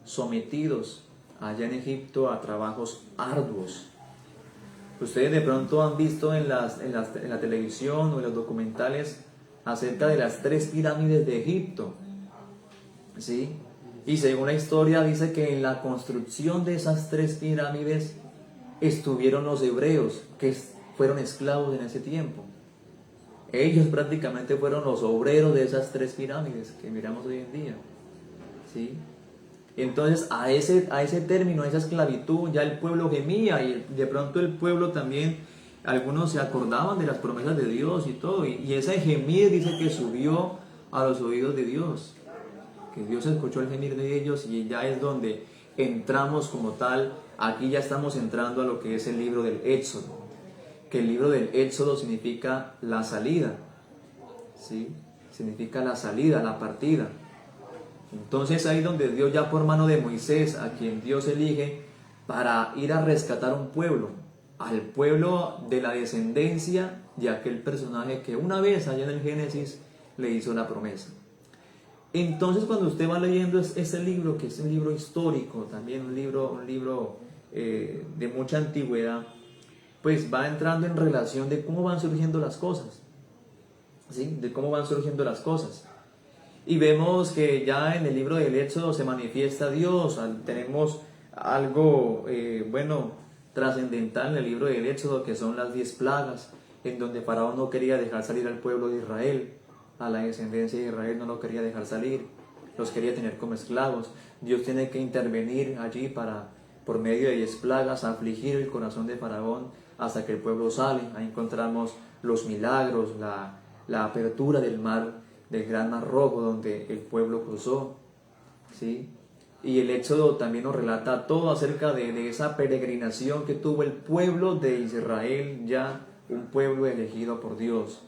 B: sometidos allá en Egipto a trabajos arduos. Ustedes de pronto han visto en la televisión o en los documentales acerca de las 3 pirámides de Egipto, ¿sí? Y según la historia dice que en la construcción de esas 3 pirámides estuvieron los hebreos que fueron esclavos en ese tiempo. Ellos prácticamente fueron los obreros de esas 3 pirámides que miramos hoy en día, ¿sí? Entonces a ese término, a esa esclavitud, ya el pueblo gemía y de pronto el pueblo también, algunos se acordaban de las promesas de Dios y todo, y ese gemir dice que subió a los oídos de Dios, que Dios escuchó el gemir de ellos y ya es donde entramos como tal. Aquí ya estamos entrando a lo que es el libro del Éxodo, que el libro del Éxodo significa la salida, ¿sí? Significa la salida, la partida. Entonces ahí donde Dios ya por mano de Moisés, a quien Dios elige para ir a rescatar un pueblo, al pueblo de la descendencia de aquel personaje que una vez allá en el Génesis le hizo la promesa. Entonces cuando usted va leyendo ese libro, que es un libro histórico, también un libro de mucha antigüedad, pues va entrando en relación de cómo van surgiendo las cosas, ¿sí? De cómo van surgiendo las cosas. Y vemos que ya en el libro del Éxodo se manifiesta Dios. Tenemos algo, trascendental en el libro del Éxodo, que son las 10 plagas, en donde Faraón no quería dejar salir al pueblo de Israel, a la descendencia de Israel no lo quería dejar salir, los quería tener como esclavos. Dios tiene que intervenir allí para, por medio de 10 plagas, afligir el corazón de Faraón hasta que el pueblo sale. Ahí encontramos los milagros, la apertura del gran mar rojo, donde el pueblo cruzó, ¿sí? Y el Éxodo también nos relata todo acerca de esa peregrinación que tuvo el pueblo de Israel, ya un pueblo elegido por Dios,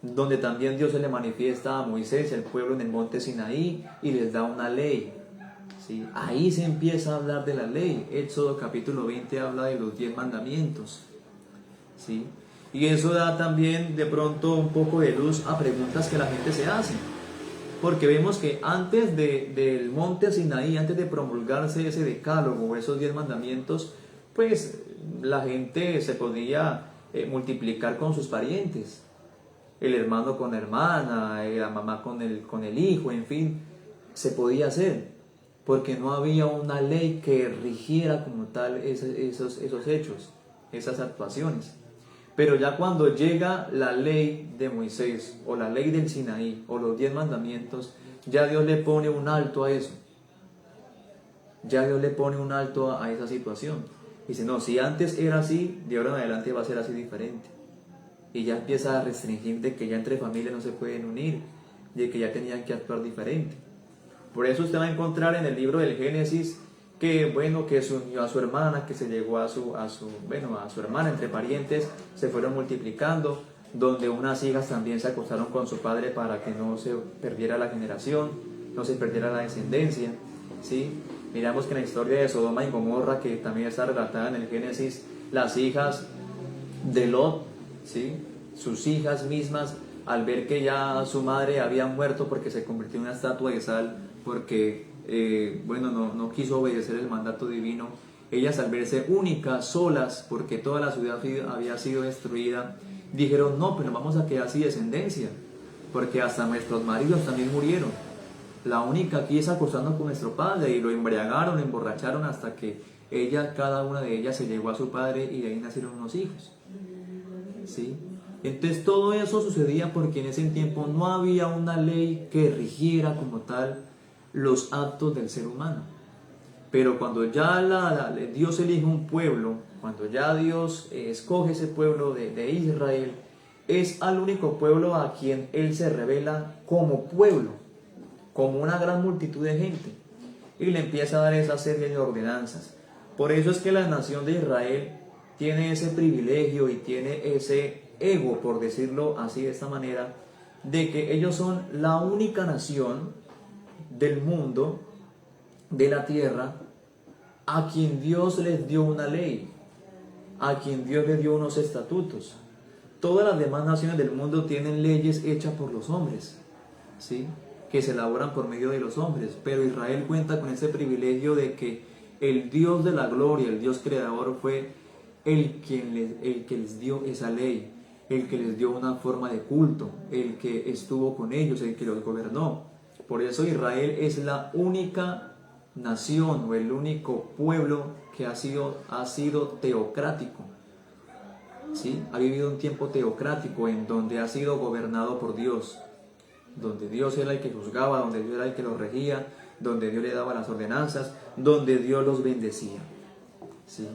B: donde también Dios se le manifiesta a Moisés, el pueblo en el monte Sinaí, y les da una ley, ¿sí? Ahí se empieza a hablar de la ley. Éxodo capítulo 20 habla de los 10 mandamientos, ¿sí? Y eso da también de pronto un poco de luz a preguntas que la gente se hace. Porque vemos que antes del monte Sinaí, antes de promulgarse ese decálogo, esos 10 mandamientos, pues la gente se podía multiplicar con sus parientes. El hermano con la hermana, la mamá con el hijo, en fin, se podía hacer. Porque no había una ley que rigiera como tal esos hechos, esas actuaciones. Pero ya cuando llega la ley de Moisés, o la ley del Sinaí, o los 10 mandamientos, ya Dios le pone un alto a eso. ya Dios le pone un alto a esa situación. Dice, no, si antes era así, de ahora en adelante va a ser así diferente. Y ya empieza a restringir de que ya entre familias no se pueden unir, de que ya tenían que actuar diferente. Por eso usted va a encontrar en el libro del Génesis que, bueno, que se unió a su hermana, que se llegó a su hermana, entre parientes se fueron multiplicando, donde unas hijas también se acostaron con su padre para que no se perdiera la generación, no se perdiera la descendencia, ¿sí? Miramos que en la historia de Sodoma y Gomorra, que también está relatada en el Génesis, las hijas de Lot, ¿sí? Sus hijas mismas, al ver que ya su madre había muerto porque se convirtió en una estatua de sal, porque no quiso obedecer el mandato divino, ellas al verse únicas, solas, porque toda la ciudad había sido destruida, dijeron, no, pero vamos a quedar sin descendencia, porque hasta nuestros maridos también murieron. La única aquí es acostando con nuestro padre, y lo embriagaron, lo emborracharon hasta que cada una de ellas se llegó a su padre y de ahí nacieron unos hijos. ¿Sí? Entonces todo eso sucedía porque en ese tiempo no había una ley que rigiera como tal los actos del ser humano. Pero cuando ya Dios elige un pueblo, cuando ya Dios escoge ese pueblo de Israel, es al único pueblo a quien Él se revela como pueblo, como una gran multitud de gente, y le empieza a dar esa serie de ordenanzas. Por eso es que la nación de Israel tiene ese privilegio y tiene ese ego, por decirlo así de esta manera, de que ellos son la única nación del mundo, de la tierra, a quien Dios les dio una ley, a quien Dios les dio unos estatutos. Todas las demás naciones del mundo tienen leyes hechas por los hombres, ¿sí?, que se elaboran por medio de los hombres, pero Israel cuenta con ese privilegio de que el Dios de la gloria, el Dios creador, fue el que les dio esa ley, el que les dio una forma de culto, el que estuvo con ellos, el que los gobernó. Por eso Israel es la única nación o el único pueblo que ha sido teocrático, ¿sí? Ha vivido un tiempo teocrático en donde ha sido gobernado por Dios, donde Dios era el que juzgaba, donde Dios era el que los regía, donde Dios le daba las ordenanzas, donde Dios los bendecía, ¿sí?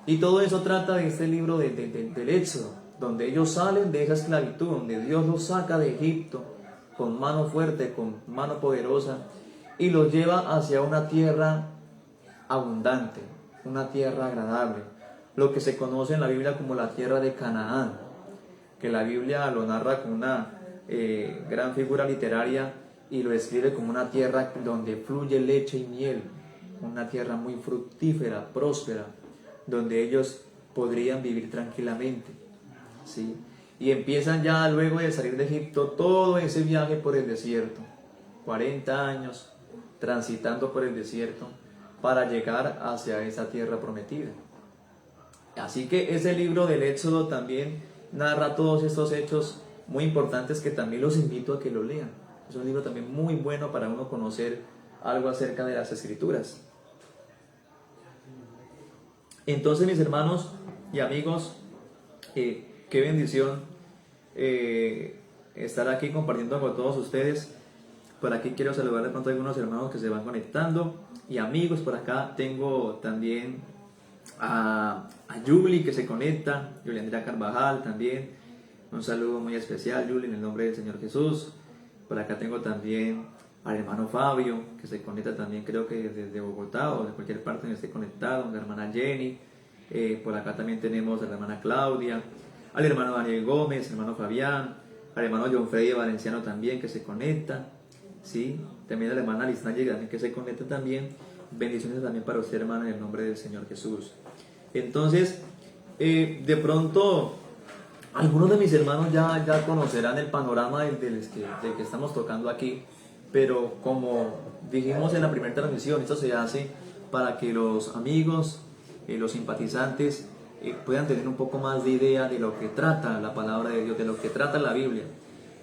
B: Y todo eso trata de este libro del Éxodo, donde ellos salen de esa esclavitud, donde Dios los saca de Egipto con mano fuerte, con mano poderosa, y los lleva hacia una tierra abundante, una tierra agradable, lo que se conoce en la Biblia como la tierra de Canaán, que la Biblia lo narra con una gran figura literaria y lo describe como una tierra donde fluye leche y miel, una tierra muy fructífera, próspera, donde ellos podrían vivir tranquilamente, ¿sí? Y empiezan ya luego de salir de Egipto todo ese viaje por el desierto, 40 años transitando por el desierto para llegar hacia esa tierra prometida. Así que ese libro del Éxodo también narra todos estos hechos muy importantes que también los invito a que lo lean. Es un libro también muy bueno para uno conocer algo acerca de las Escrituras. Entonces, mis hermanos y amigos, qué bendición estar aquí compartiendo con todos ustedes. Por aquí quiero saludar de pronto a algunos hermanos que se van conectando y amigos. Por acá tengo también a Yuli que se conecta, Yuli Andrea Carvajal también. Un saludo muy especial, Yuli, en el nombre del Señor Jesús. Por acá tengo también al hermano Fabio, que se conecta también, creo que desde Bogotá o de cualquier parte donde esté conectado, a la hermana Jenny. Por acá también tenemos a la hermana Claudia, al hermano Daniel Gómez, hermano Fabián, al hermano John Freddy Valenciano también, que se conecta, ¿sí? También a la hermana Lisnaye también, que se conecta también. Bendiciones también para usted, hermana, en el nombre del Señor Jesús. Entonces, de pronto, algunos de mis hermanos ya conocerán el panorama del que estamos tocando aquí, pero como dijimos en la primera transmisión, esto se hace para que los amigos, los simpatizantes, puedan tener un poco más de idea de lo que trata la palabra de Dios, de lo que trata la Biblia.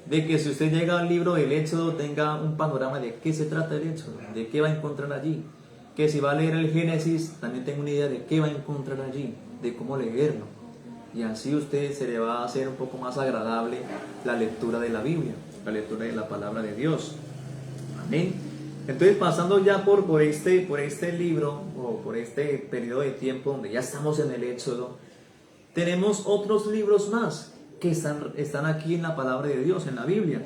B: De que si usted llega al libro del Éxodo tenga un panorama de qué se trata el Éxodo, de qué va a encontrar allí. Que si va a leer el Génesis también tenga una idea de qué va a encontrar allí, de cómo leerlo. Y así usted se le va a hacer un poco más agradable la lectura de la Biblia, la lectura de la palabra de Dios. Amén. Entonces, pasando ya por este libro o por este periodo de tiempo donde ya estamos en el Éxodo, tenemos otros libros más que están aquí en la palabra de Dios, en la Biblia,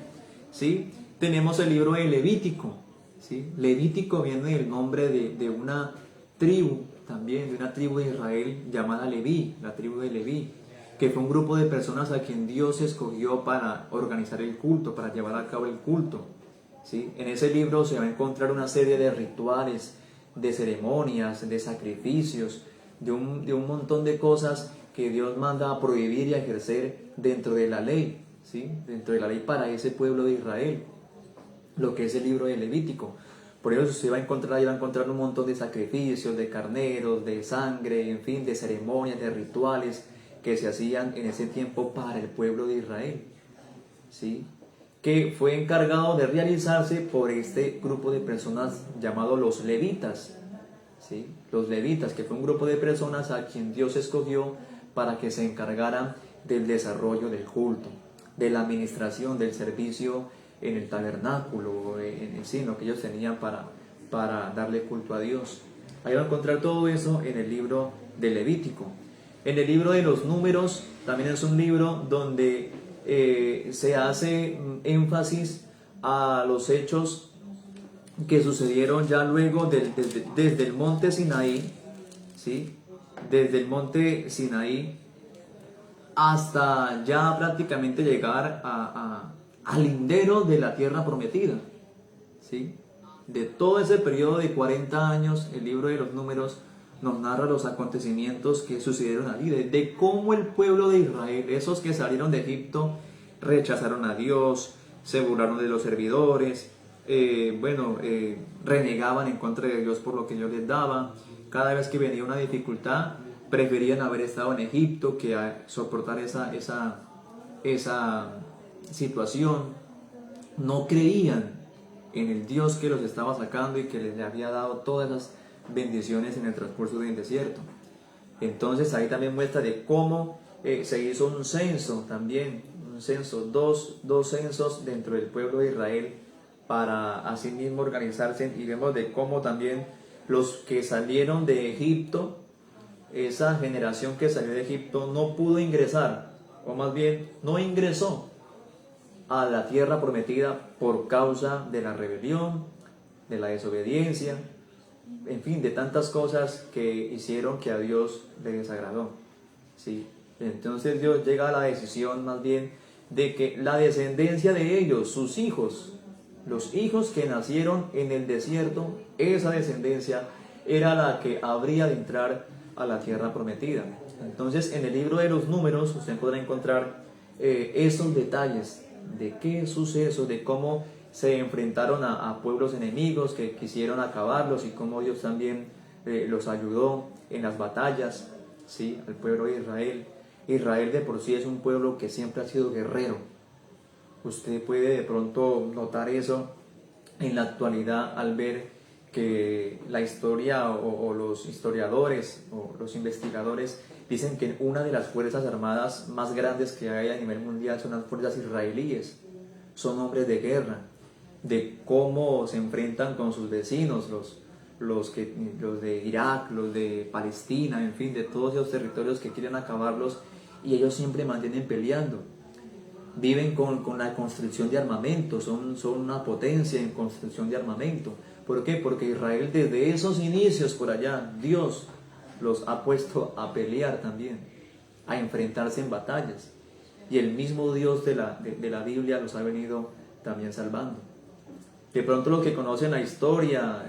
B: ¿sí? Tenemos el libro de Levítico, ¿sí? Levítico viene del nombre de una tribu, también de una tribu de Israel llamada Leví, la tribu de Leví, que fue un grupo de personas a quien Dios escogió para organizar el culto, para llevar a cabo el culto, ¿sí? En ese libro se va a encontrar una serie de rituales, de ceremonias, de sacrificios, de un montón de cosas que Dios manda a prohibir y a ejercer dentro de la ley, ¿sí? Dentro de la ley para ese pueblo de Israel, lo que es el libro de Levítico. Por eso usted va a encontrar un montón de sacrificios, de carneros, de sangre, en fin, de ceremonias, de rituales que se hacían en ese tiempo para el pueblo de Israel, ¿sí? Que fue encargado de realizarse por este grupo de personas llamado los levitas, ¿sí? Los levitas, que fue un grupo de personas a quien Dios escogió para que se encargaran del desarrollo del culto, de la administración del servicio en el tabernáculo, en lo que ellos tenían para darle culto a Dios. Ahí va a encontrar todo eso en el libro de Levítico. En el libro de los Números también es un libro donde se hace énfasis a los hechos que sucedieron ya luego desde el monte Sinaí, ¿sí? Desde el monte Sinaí hasta ya prácticamente llegar al lindero de la tierra prometida, ¿sí? De todo ese periodo de 40 años, el libro de los Números nos narra los acontecimientos que sucedieron allí, de cómo el pueblo de Israel, esos que salieron de Egipto, rechazaron a Dios, se burlaron de los servidores, renegaban en contra de Dios por lo que Dios les daba. Cada vez que venía una dificultad, preferían haber estado en Egipto que soportar esa situación. No creían en el Dios que los estaba sacando y que les había dado todas esas bendiciones en el transcurso del desierto. Entonces ahí también muestra de cómo se hizo un censo también, dos censos dentro del pueblo de Israel para así mismo organizarse, y vemos de cómo también los que salieron de Egipto, esa generación que salió de Egipto no pudo ingresar, o más bien no ingresó a la tierra prometida por causa de la rebelión, de la desobediencia, en fin, de tantas cosas que hicieron que a Dios le desagradó, ¿sí? Entonces Dios llega a la decisión más bien de que la descendencia de ellos, sus hijos, los hijos que nacieron en el desierto, esa descendencia era la que habría de entrar a la tierra prometida. Entonces en el libro de los Números usted podrá encontrar esos detalles de qué suceso, de cómo se enfrentaron a pueblos enemigos que quisieron acabarlos y cómo Dios también los ayudó en las batallas, ¿sí? Al pueblo de Israel. Israel de por sí es un pueblo que siempre ha sido guerrero. Usted puede de pronto notar eso en la actualidad al ver que la historia o los historiadores o los investigadores dicen que una de las fuerzas armadas más grandes que hay a nivel mundial son las fuerzas israelíes. Son hombres de guerra, de cómo se enfrentan con sus vecinos, los de Irak, los de Palestina, en fin, de todos esos territorios que quieren acabarlos, y ellos siempre mantienen peleando. Viven con la construcción de armamento, son una potencia en construcción de armamento. ¿Por qué? Porque Israel desde esos inicios por allá, Dios los ha puesto a pelear también, a enfrentarse en batallas. Y el mismo Dios de la Biblia los ha venido también salvando. De pronto los que conocen la historia,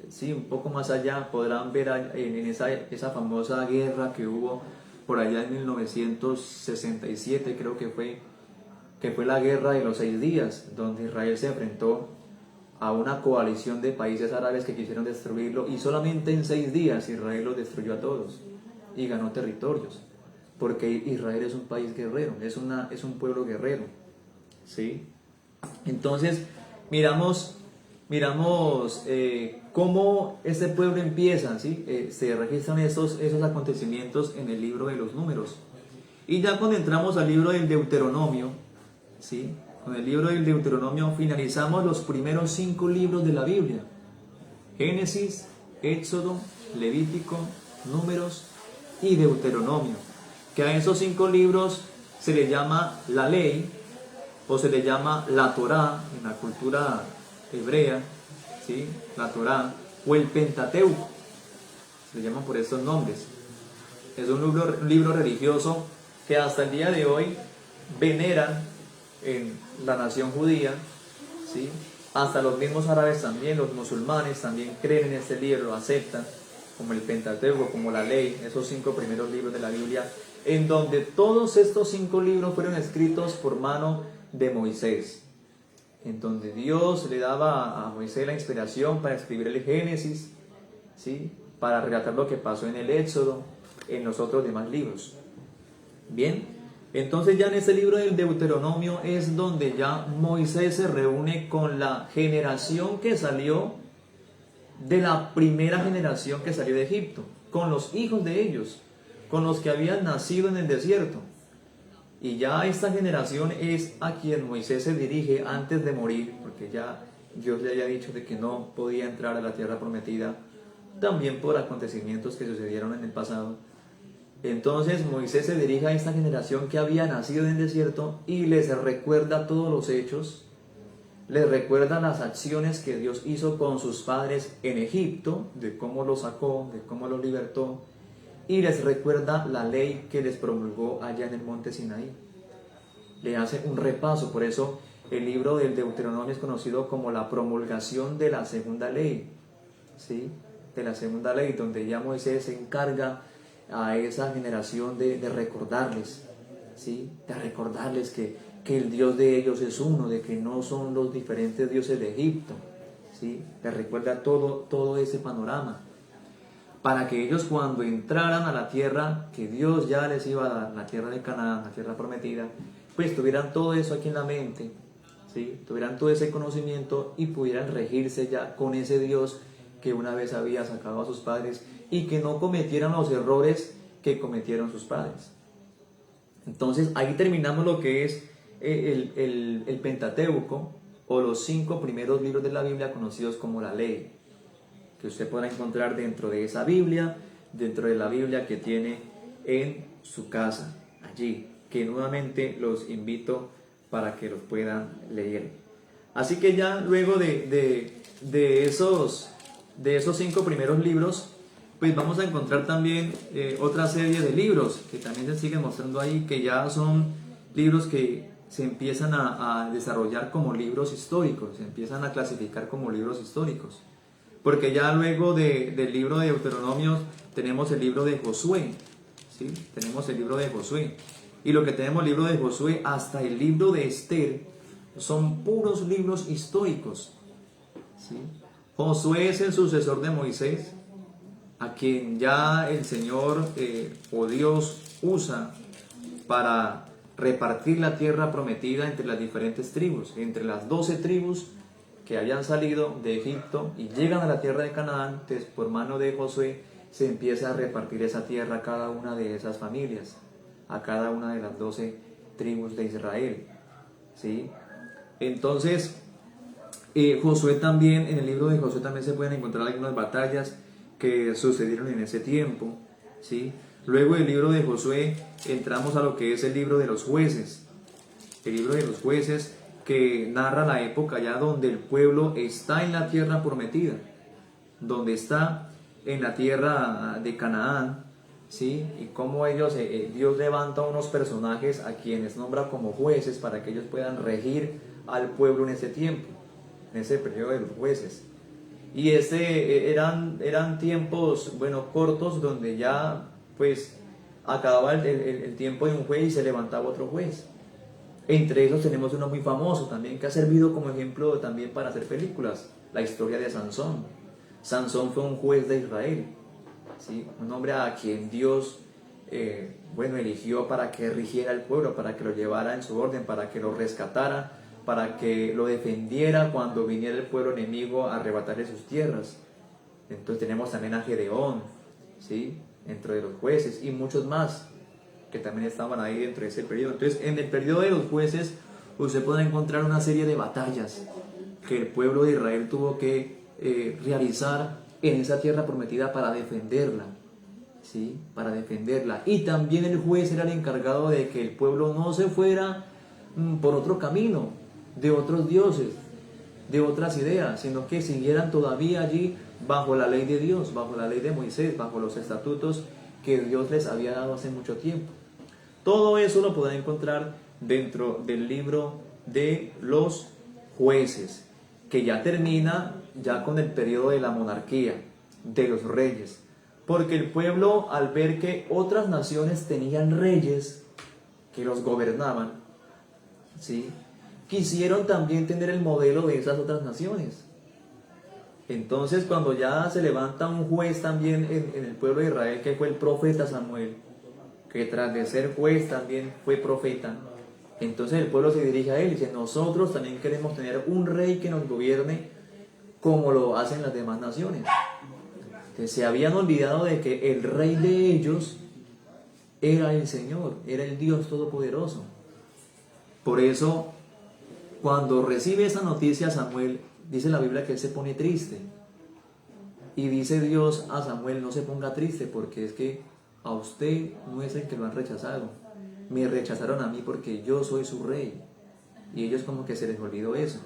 B: sí, un poco más allá, podrán ver en esa famosa guerra que hubo por allá en 1967, creo que fue la guerra de los 6 días, donde Israel se enfrentó a una coalición de países árabes que quisieron destruirlo, y solamente en 6 días Israel los destruyó a todos y ganó territorios, porque Israel es un país guerrero, es un pueblo guerrero, ¿sí? Entonces miramos cómo este pueblo empieza, ¿sí? Se registran esos acontecimientos en el libro de los Números. Y ya cuando entramos al libro del Deuteronomio, ¿sí? Con el libro del Deuteronomio finalizamos los primeros 5 libros de la Biblia. Génesis, Éxodo, Levítico, Números y Deuteronomio, que a esos 5 libros se le llama la ley o se le llama la Torá en la cultura hebrea, ¿sí? La Torá o el Pentateuco, se le llaman por estos nombres. Es un libro religioso que hasta el día de hoy veneran en la nación judía, ¿sí? Hasta los mismos árabes también, los musulmanes también creen en este libro, lo aceptan como el Pentateuco, como la ley, esos 5 primeros libros de la Biblia, en donde todos estos 5 libros fueron escritos por mano de Moisés, en donde Dios le daba a Moisés la inspiración para escribir el Génesis, ¿sí? Para relatar lo que pasó en el Éxodo, en los otros demás libros. Bien, entonces ya en este libro del Deuteronomio es donde ya Moisés se reúne con la generación que salió de la primera generación que salió de Egipto, con los hijos de ellos, con los que habían nacido en el desierto. Y ya esta generación es a quien Moisés se dirige antes de morir, porque ya Dios le había dicho de que no podía entrar a la tierra prometida, también por acontecimientos que sucedieron en el pasado. Entonces Moisés se dirige a esta generación que había nacido en el desierto y les recuerda todos los hechos, les recuerda las acciones que Dios hizo con sus padres en Egipto, de cómo los sacó, de cómo los libertó, y les recuerda la ley que les promulgó allá en el monte Sinaí. Le hace un repaso, por eso el libro del Deuteronomio es conocido como la promulgación de la segunda ley, ¿sí? De la segunda ley, donde ya Moisés se encarga a esa generación de recordarles, ¿sí? De recordarles que el Dios de ellos es uno, de que no son los diferentes dioses de Egipto, ¿sí? Les recuerda todo ese panorama, para que ellos cuando entraran a la tierra que Dios ya les iba a dar, la tierra de Canaán, la tierra prometida, pues tuvieran todo eso aquí en la mente, ¿sí? Tuvieran todo ese conocimiento y pudieran regirse ya con ese Dios que una vez había sacado a sus padres y que no cometieran los errores que cometieron sus padres. Entonces ahí terminamos lo que es el Pentateuco, o los 5 primeros libros de la Biblia conocidos como la ley, que usted podrá encontrar dentro de esa Biblia, dentro de la Biblia que tiene en su casa, allí, que nuevamente los invito para que los puedan leer. Así que ya luego de esos 5 primeros libros, pues vamos a encontrar también otra serie de libros que también se siguen mostrando ahí, que ya son libros que se empiezan a desarrollar como libros históricos, se empiezan a clasificar como libros históricos. Porque ya luego del libro de Deuteronomio tenemos el libro de Josué, ¿sí? Tenemos el libro de Josué. Y lo que tenemos el libro de Josué hasta el libro de Esther son puros libros históricos, ¿sí? Josué es el sucesor de Moisés, a quien ya el Señor o Dios usa para repartir la tierra prometida entre las diferentes tribus, entre las 12 tribus que habían salido de Egipto y llegan a la tierra de Canaán. Entonces, por mano de Josué se empieza a repartir esa tierra a cada una de esas familias, a cada una de las 12 tribus de Israel, ¿sí? Entonces Josué también, en el libro de Josué también se pueden encontrar algunas batallas que sucedieron en ese tiempo, ¿sí? Luego del libro de Josué entramos a lo que es el libro de los jueces, el libro de los jueces, que narra la época ya donde el pueblo está en la tierra prometida, donde está en la tierra de Canaán, ¿sí? Y cómo ellos, Dios levanta unos personajes a quienes nombra como jueces para que ellos puedan regir al pueblo en ese tiempo, en ese periodo de los jueces. Y eran tiempos, bueno, cortos, donde ya pues acababa el tiempo de un juez y se levantaba otro juez. Entre esos tenemos uno muy famoso también, que ha servido como ejemplo también para hacer películas, la historia de Sansón. Sansón fue un juez de Israel, ¿sí? Un hombre a quien Dios eligió para que rigiera el pueblo, para que lo llevara en su orden, para que lo rescatara, para que lo defendiera cuando viniera el pueblo enemigo a arrebatarle sus tierras. Entonces tenemos también a Gedeón, ¿sí? Dentro de los jueces, y muchos más que también estaban ahí dentro de ese periodo. Entonces, en el periodo de los jueces, usted podrá encontrar una serie de batallas que el pueblo de Israel tuvo que realizar en esa tierra prometida para defenderla, ¿sí? Para defenderla. Y también el juez era el encargado de que el pueblo no se fuera por otro camino, de otros dioses, de otras ideas, sino que siguieran todavía allí bajo la ley de Dios, bajo la ley de Moisés, bajo los estatutos que Dios les había dado hace mucho tiempo. Todo eso lo podrán encontrar dentro del libro de los jueces, que ya termina ya con el periodo de la monarquía, de los reyes, porque el pueblo, al ver que otras naciones tenían reyes que los gobernaban, ¿sí?, quisieron también tener el modelo de esas otras naciones. Entonces, cuando ya se levanta un juez también en el pueblo de Israel, que fue el profeta Samuel, que tras de ser juez también fue profeta, entonces el pueblo se dirige a él y dice: nosotros también queremos tener un rey que nos gobierne como lo hacen las demás naciones. Entonces, se habían olvidado de que el rey de ellos era el Señor, era el Dios Todopoderoso. Por eso, cuando recibe esa noticia Samuel, dice la Biblia que él se pone triste. Y dice Dios a Samuel: no se ponga triste, porque es que a usted no es el que lo han rechazado. Me rechazaron a mí porque yo soy su rey. Y ellos como que se les olvidó eso.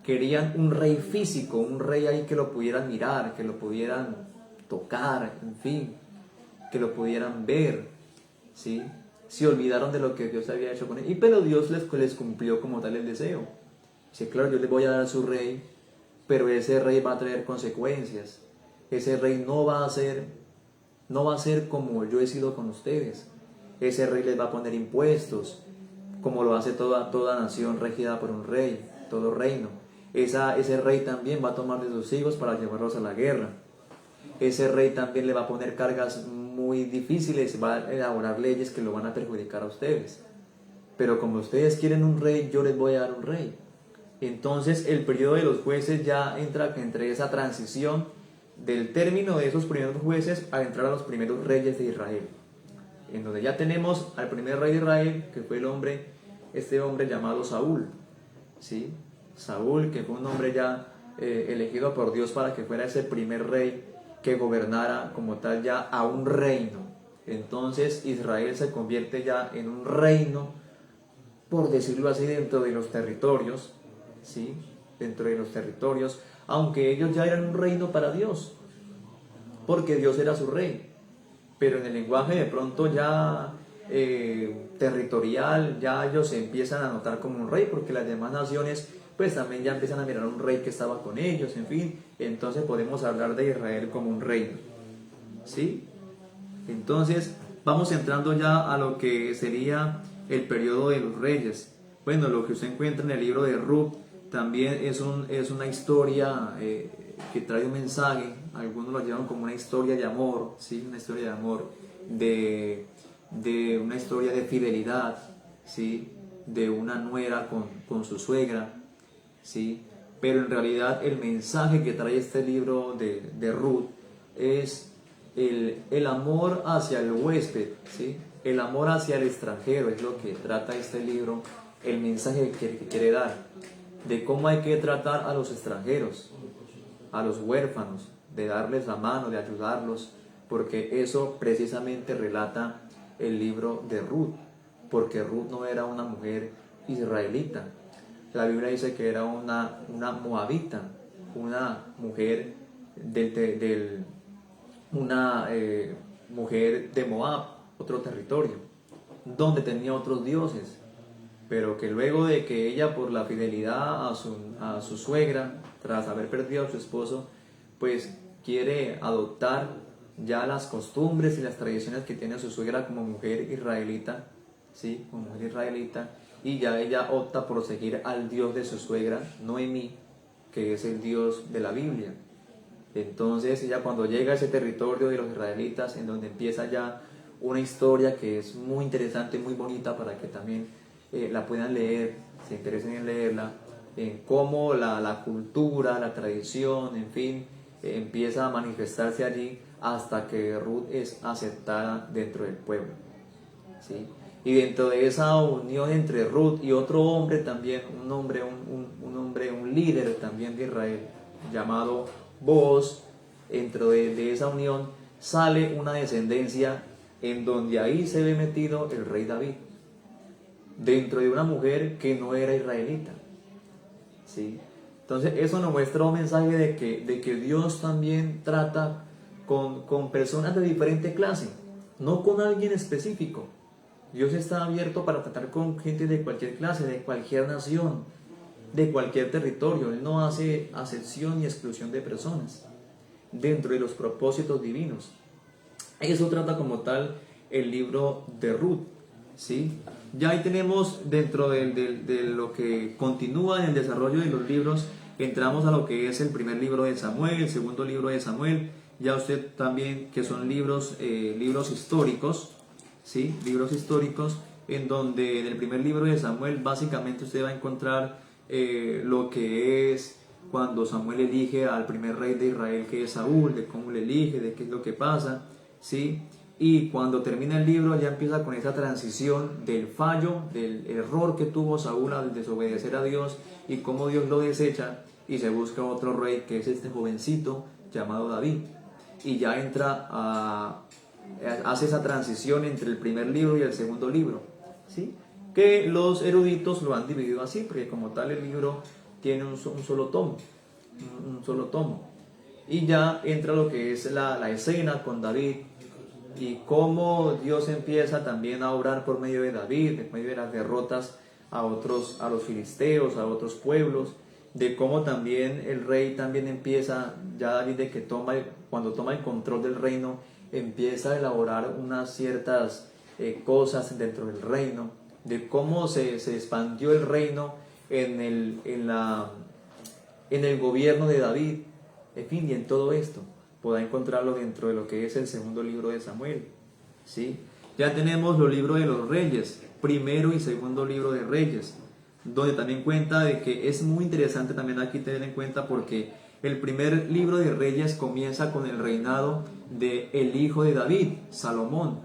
B: Querían un rey físico, un rey ahí que lo pudieran mirar, que lo pudieran tocar, en fin, que lo pudieran ver, ¿sí? Se olvidaron de lo que Dios había hecho con él. Pero Dios les cumplió como tal el deseo. Dice: claro, yo les voy a dar su rey, pero ese rey va a traer consecuencias. Ese rey no va a ser como yo he sido con ustedes. Ese rey les va a poner impuestos, como lo hace toda nación regida por un rey, todo reino. Ese rey también va a tomar de sus hijos para llevarlos a la guerra. Ese rey también le va a poner cargas muy difíciles, va a elaborar leyes que lo van a perjudicar a ustedes. Pero como ustedes quieren un rey, yo les voy a dar un rey. Entonces el periodo de los jueces ya entra entre esa transición del término de esos primeros jueces a entrar a los primeros reyes de Israel, en donde ya tenemos al primer rey de Israel, que fue este hombre llamado Saúl, ¿sí? Saúl, que fue un hombre ya elegido por Dios para que fuera ese primer rey que gobernara como tal ya a un reino. Entonces Israel se convierte ya en un reino, por decirlo así, dentro de los territorios, ¿sí? Dentro de los territorios, aunque ellos ya eran un reino para Dios, porque Dios era su rey, pero en el lenguaje de pronto ya territorial, ya ellos se empiezan a notar como un rey, porque las demás naciones pues también ya empiezan a mirar a un rey que estaba con ellos, en fin. Entonces podemos hablar de Israel como un reino, ¿sí? Entonces vamos entrando ya a lo que sería el periodo de los reyes. Bueno, lo que usted encuentra en el libro de Ruth también es una historia que trae un mensaje. Algunos lo llevan como una historia de amor, ¿sí? Una historia de amor, de una historia de fidelidad, ¿sí? De una nuera con su suegra, ¿sí? Pero en realidad el mensaje que trae este libro de Ruth es el amor hacia el huésped, ¿sí? El amor hacia el extranjero es lo que trata este libro, el mensaje que quiere dar, de cómo hay que tratar a los extranjeros, a los huérfanos, de darles la mano, de ayudarlos, porque eso precisamente relata el libro de Ruth, porque Ruth no era una mujer israelita. La Biblia dice que era una moabita, una mujer una mujer de Moab, otro territorio, donde tenía otros dioses, pero que luego de que ella, por la fidelidad a su suegra, tras haber perdido a su esposo, pues quiere adoptar ya las costumbres y las tradiciones que tiene su suegra como mujer israelita, ¿sí? Como mujer israelita, y ya ella opta por seguir al Dios de su suegra, Noemí, que es el Dios de la Biblia. Entonces ella, cuando llega a ese territorio de los israelitas, en donde empieza ya una historia que es muy interesante, muy bonita, para que también la puedan leer, se interesen en leerla, en cómo la cultura, la tradición, en fin, empieza a manifestarse allí hasta que Ruth es aceptada dentro del pueblo, ¿sí? Y dentro de esa unión entre Ruth y otro hombre también, un líder también de Israel, llamado Booz, dentro de esa unión, sale una descendencia en donde ahí se ve metido el rey David, dentro de una mujer que no era israelita, ¿sí? Entonces eso nos muestra un mensaje de que Dios también trata con personas de diferente clase, no con alguien específico. Dios está abierto para tratar con gente de cualquier clase, de cualquier nación, de cualquier territorio. Él no hace acepción ni exclusión de personas dentro de los propósitos divinos. Eso trata como tal el libro de Ruth, ¿sí? Ya ahí tenemos dentro de lo que continúa en el desarrollo de los libros, entramos a lo que es el primer libro de Samuel, el segundo libro de Samuel, ya usted también, que son libros históricos, ¿sí? Libros históricos, en donde en el primer libro de Samuel básicamente usted va a encontrar lo que es cuando Samuel elige al primer rey de Israel, que es Saúl, de cómo le elige, de qué es lo que pasa, ¿sí? Y cuando termina el libro ya empieza con esa transición del fallo, del error que tuvo Saúl al desobedecer a Dios y cómo Dios lo desecha y se busca otro rey, que es este jovencito llamado David. Y ya hace esa transición entre el primer libro y el segundo libro, ¿sí? Que los eruditos lo han dividido así, porque como tal el libro tiene un solo tomo, un solo tomo. Y ya entra lo que es la escena con David, y cómo Dios empieza también a obrar por medio de David, por medio de las derrotas a los filisteos, a otros pueblos, de cómo también el rey también empieza, ya David de que cuando toma el control del reino, empieza a elaborar unas ciertas cosas dentro del reino, de cómo se expandió el reino en el gobierno de David, en fin, y en todo esto podrá encontrarlo dentro de lo que es el segundo libro de Samuel, ¿sí? Ya tenemos los libros de los reyes, primero y segundo libro de Reyes, donde también cuenta de que es muy interesante también aquí tener en cuenta, porque el primer libro de Reyes comienza con el reinado del hijo de David, Salomón,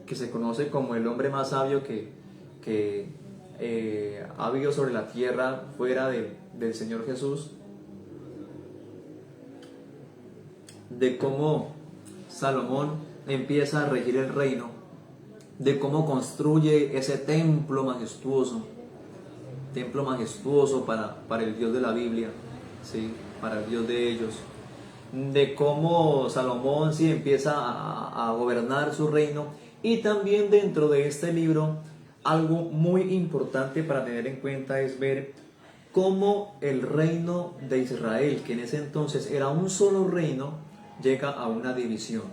B: que se conoce como el hombre más sabio que ha habido sobre la tierra fuera del Señor Jesús, de cómo Salomón empieza a regir el reino, de cómo construye ese templo majestuoso para el Dios de la Biblia, ¿sí? Para el Dios de ellos, de cómo Salomón sí empieza a gobernar su reino. Y también dentro de este libro, algo muy importante para tener en cuenta es ver cómo el reino de Israel, que en ese entonces era un solo reino, llega a una división.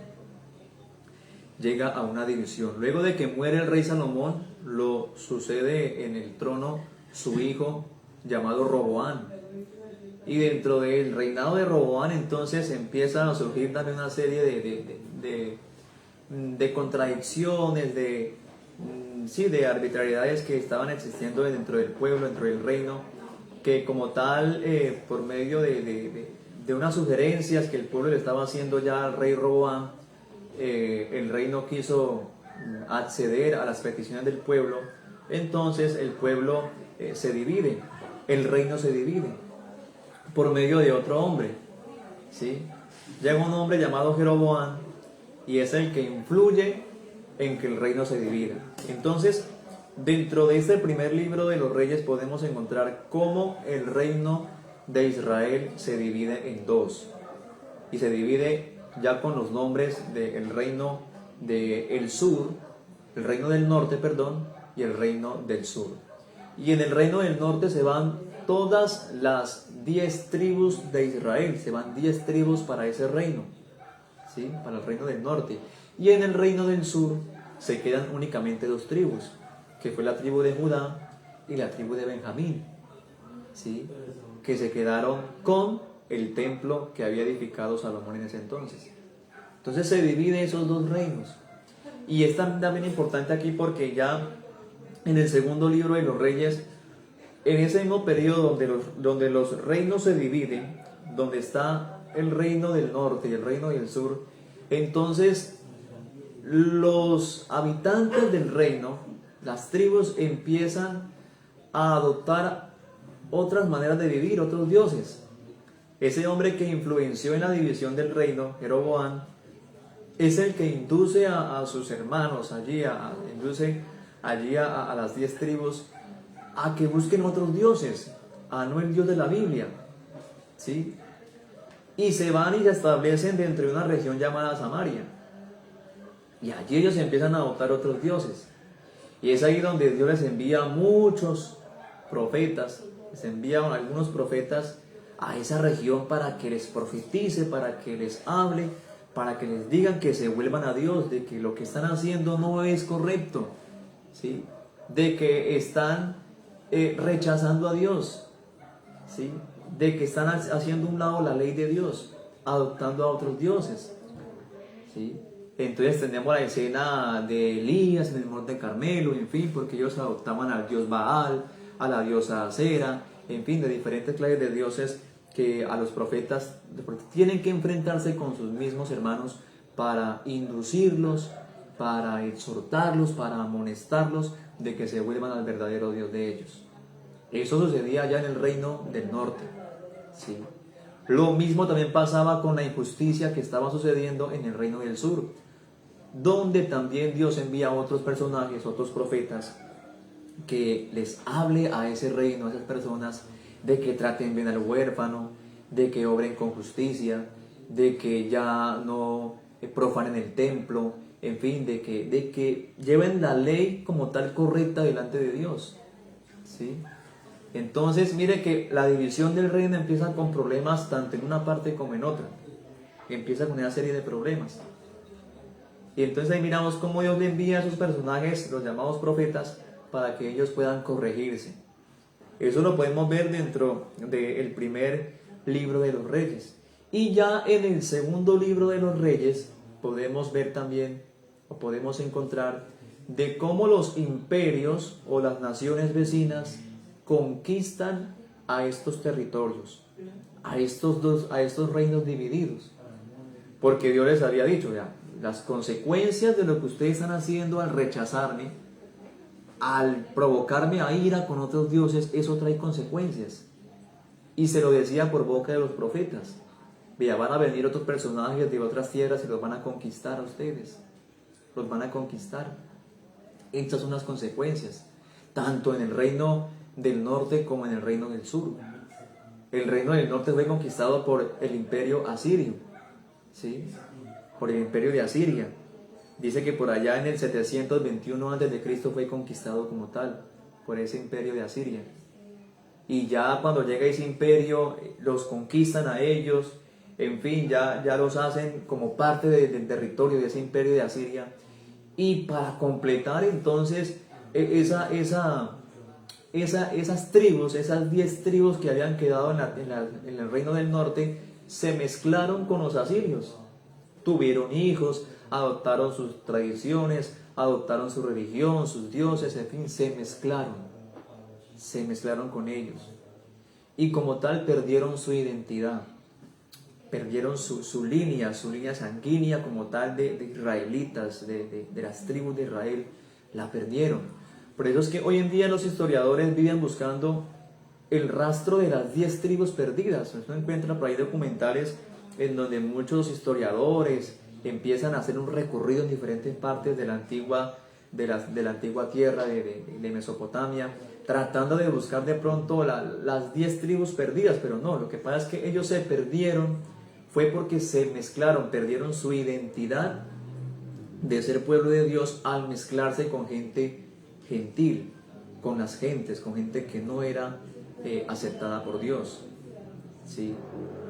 B: Luego de que muere el rey Salomón, lo sucede en el trono su hijo llamado Roboam. Y dentro del reinado de Roboam entonces empiezan a surgir también una serie de contradicciones, de arbitrariedades que estaban existiendo dentro del pueblo, dentro del reino, que como tal, por medio de unas sugerencias que el pueblo le estaba haciendo ya al rey Roboam, el rey no quiso acceder a las peticiones del pueblo. Entonces el pueblo se divide, el reino se divide por medio de otro hombre, ¿sí? Llega un hombre llamado Jeroboam y es el que influye en que el reino se divida. Entonces, dentro de este primer libro de los Reyes podemos encontrar cómo el reino de Israel se divide en dos, y se divide ya con los nombres del reino del sur, el reino del norte, perdón, y el reino del sur. Y en el reino del norte se van todas las 10 tribus de Israel, se van 10 tribus para ese reino, ¿sí? Para el reino del norte. Y en el reino del sur se quedan únicamente 2 tribus, que fue la tribu de Judá y la tribu de Benjamín, ¿sí? Que se quedaron con el templo que había edificado Salomón en ese entonces. Entonces se divide esos 2 reinos. Y es también importante aquí porque ya en el segundo libro de los Reyes, en ese mismo periodo donde los reinos se dividen, donde está el reino del norte y el reino del sur, entonces los habitantes del reino, las tribus, empiezan a adoptar otras maneras de vivir, otros dioses. Ese hombre que influenció en la división del reino, Jeroboam, es el que induce a sus hermanos allí, induce allí a las 10 tribus a que busquen otros dioses, a no el Dios de la Biblia, ¿sí? Y se van y se establecen dentro de una región llamada Samaria. Y allí ellos empiezan a adoptar otros dioses. Y es ahí donde Dios les envía muchos profetas, les envía algunos profetas a esa región para que les profetice, para que les hable, para que les digan que se vuelvan a Dios, de que lo que están haciendo no es correcto, ¿sí? De que están rechazando a Dios, ¿sí? De que están haciendo a un lado la ley de Dios, adoptando a otros dioses, ¿sí? Entonces tenemos la escena de Elías en el monte Carmelo, en fin, porque ellos adoptaban al dios Baal, a la diosa Acera, en fin, de diferentes clases de dioses que a los profetas tienen que enfrentarse con sus mismos hermanos para inducirlos, para exhortarlos, para amonestarlos de que se vuelvan al verdadero Dios de ellos. Eso sucedía allá en el reino del norte, ¿sí? Lo mismo también pasaba con la injusticia que estaba sucediendo en el reino del sur, donde también Dios envía a otros personajes, otros profetas, que les hable a ese reino, a esas personas, de que traten bien al huérfano, de que obren con justicia, de que ya no profanen el templo, en fin, de que lleven la ley como tal correcta delante de Dios, ¿sí? Entonces, mire que la división del reino empieza con problemas tanto en una parte como en otra. Empieza con una serie de problemas. Y entonces ahí miramos cómo Dios le envía a esos personajes, los llamados profetas, para que ellos puedan corregirse. Eso lo podemos ver dentro del primer libro de los Reyes. Y ya en el segundo libro de los Reyes podemos ver también, o podemos encontrar, de cómo los imperios o las naciones vecinas conquistan a estos territorios, a estos reinos divididos. Porque Dios les había dicho, ya, las consecuencias de lo que ustedes están haciendo al rechazarme, al provocarme a ira con otros dioses, eso trae consecuencias. Y se lo decía por boca de los profetas. Vea, van a venir otros personajes de otras tierras y los van a conquistar a ustedes. Los van a conquistar. Estas son las consecuencias, tanto en el reino del norte como en el reino del sur. El reino del norte fue conquistado por el imperio asirio, ¿sí? Por el imperio de Asiria. Dice que por allá en el 721 a.C. fue conquistado como tal, por ese imperio de Asiria. Y ya cuando llega ese imperio, los conquistan a ellos, en fin, ya los hacen como parte del territorio de ese imperio de Asiria. Y para completar entonces esas tribus, esas 10 tribus que habían quedado en el reino del norte, se mezclaron con los asirios. Tuvieron hijos, adoptaron sus tradiciones, adoptaron su religión, sus dioses, en fin, se mezclaron con ellos. Y como tal perdieron su identidad, perdieron su línea sanguínea como tal de israelitas, de las tribus de Israel, la perdieron. Por eso es que hoy en día los historiadores viven buscando el rastro de las 10 tribus perdidas. Uno encuentra por ahí documentales en donde muchos historiadores empiezan a hacer un recorrido en diferentes partes de la antigua tierra de Mesopotamia, tratando de buscar de pronto las 10 tribus perdidas, pero no, lo que pasa es que ellos se perdieron, fue porque se mezclaron, perdieron su identidad de ser pueblo de Dios al mezclarse con gente gentil, con las gentes, con gente que no era aceptada por Dios, ¿sí?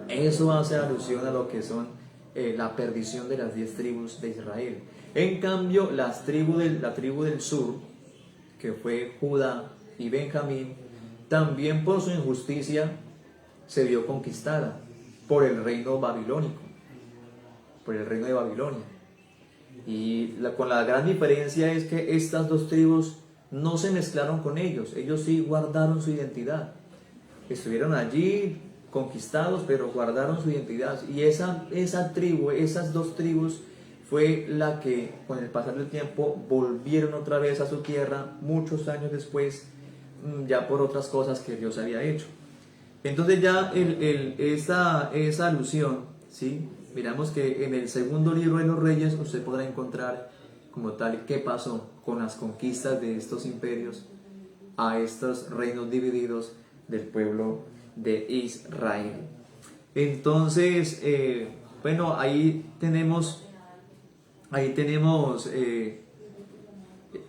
B: Eso hace alusión a lo que son la perdición de las 10 tribus de Israel. En cambio, la tribu del sur, que fue Judá y Benjamín, también por su injusticia se vio conquistada por el reino babilónico, por el reino de Babilonia. Y con la gran diferencia es que estas dos tribus no se mezclaron con ellos sí guardaron su identidad. Estuvieron allí conquistados, pero guardaron su identidad. Y esas dos tribus fue la que con el pasar del tiempo volvieron otra vez a su tierra muchos años después, ya por otras cosas que Dios había hecho. Entonces ya esa alusión, ¿sí? Miramos que en el segundo libro de los Reyes usted podrá encontrar como tal qué pasó con las conquistas de estos imperios a estos reinos divididos del pueblo de Israel. Entonces, bueno, ahí tenemos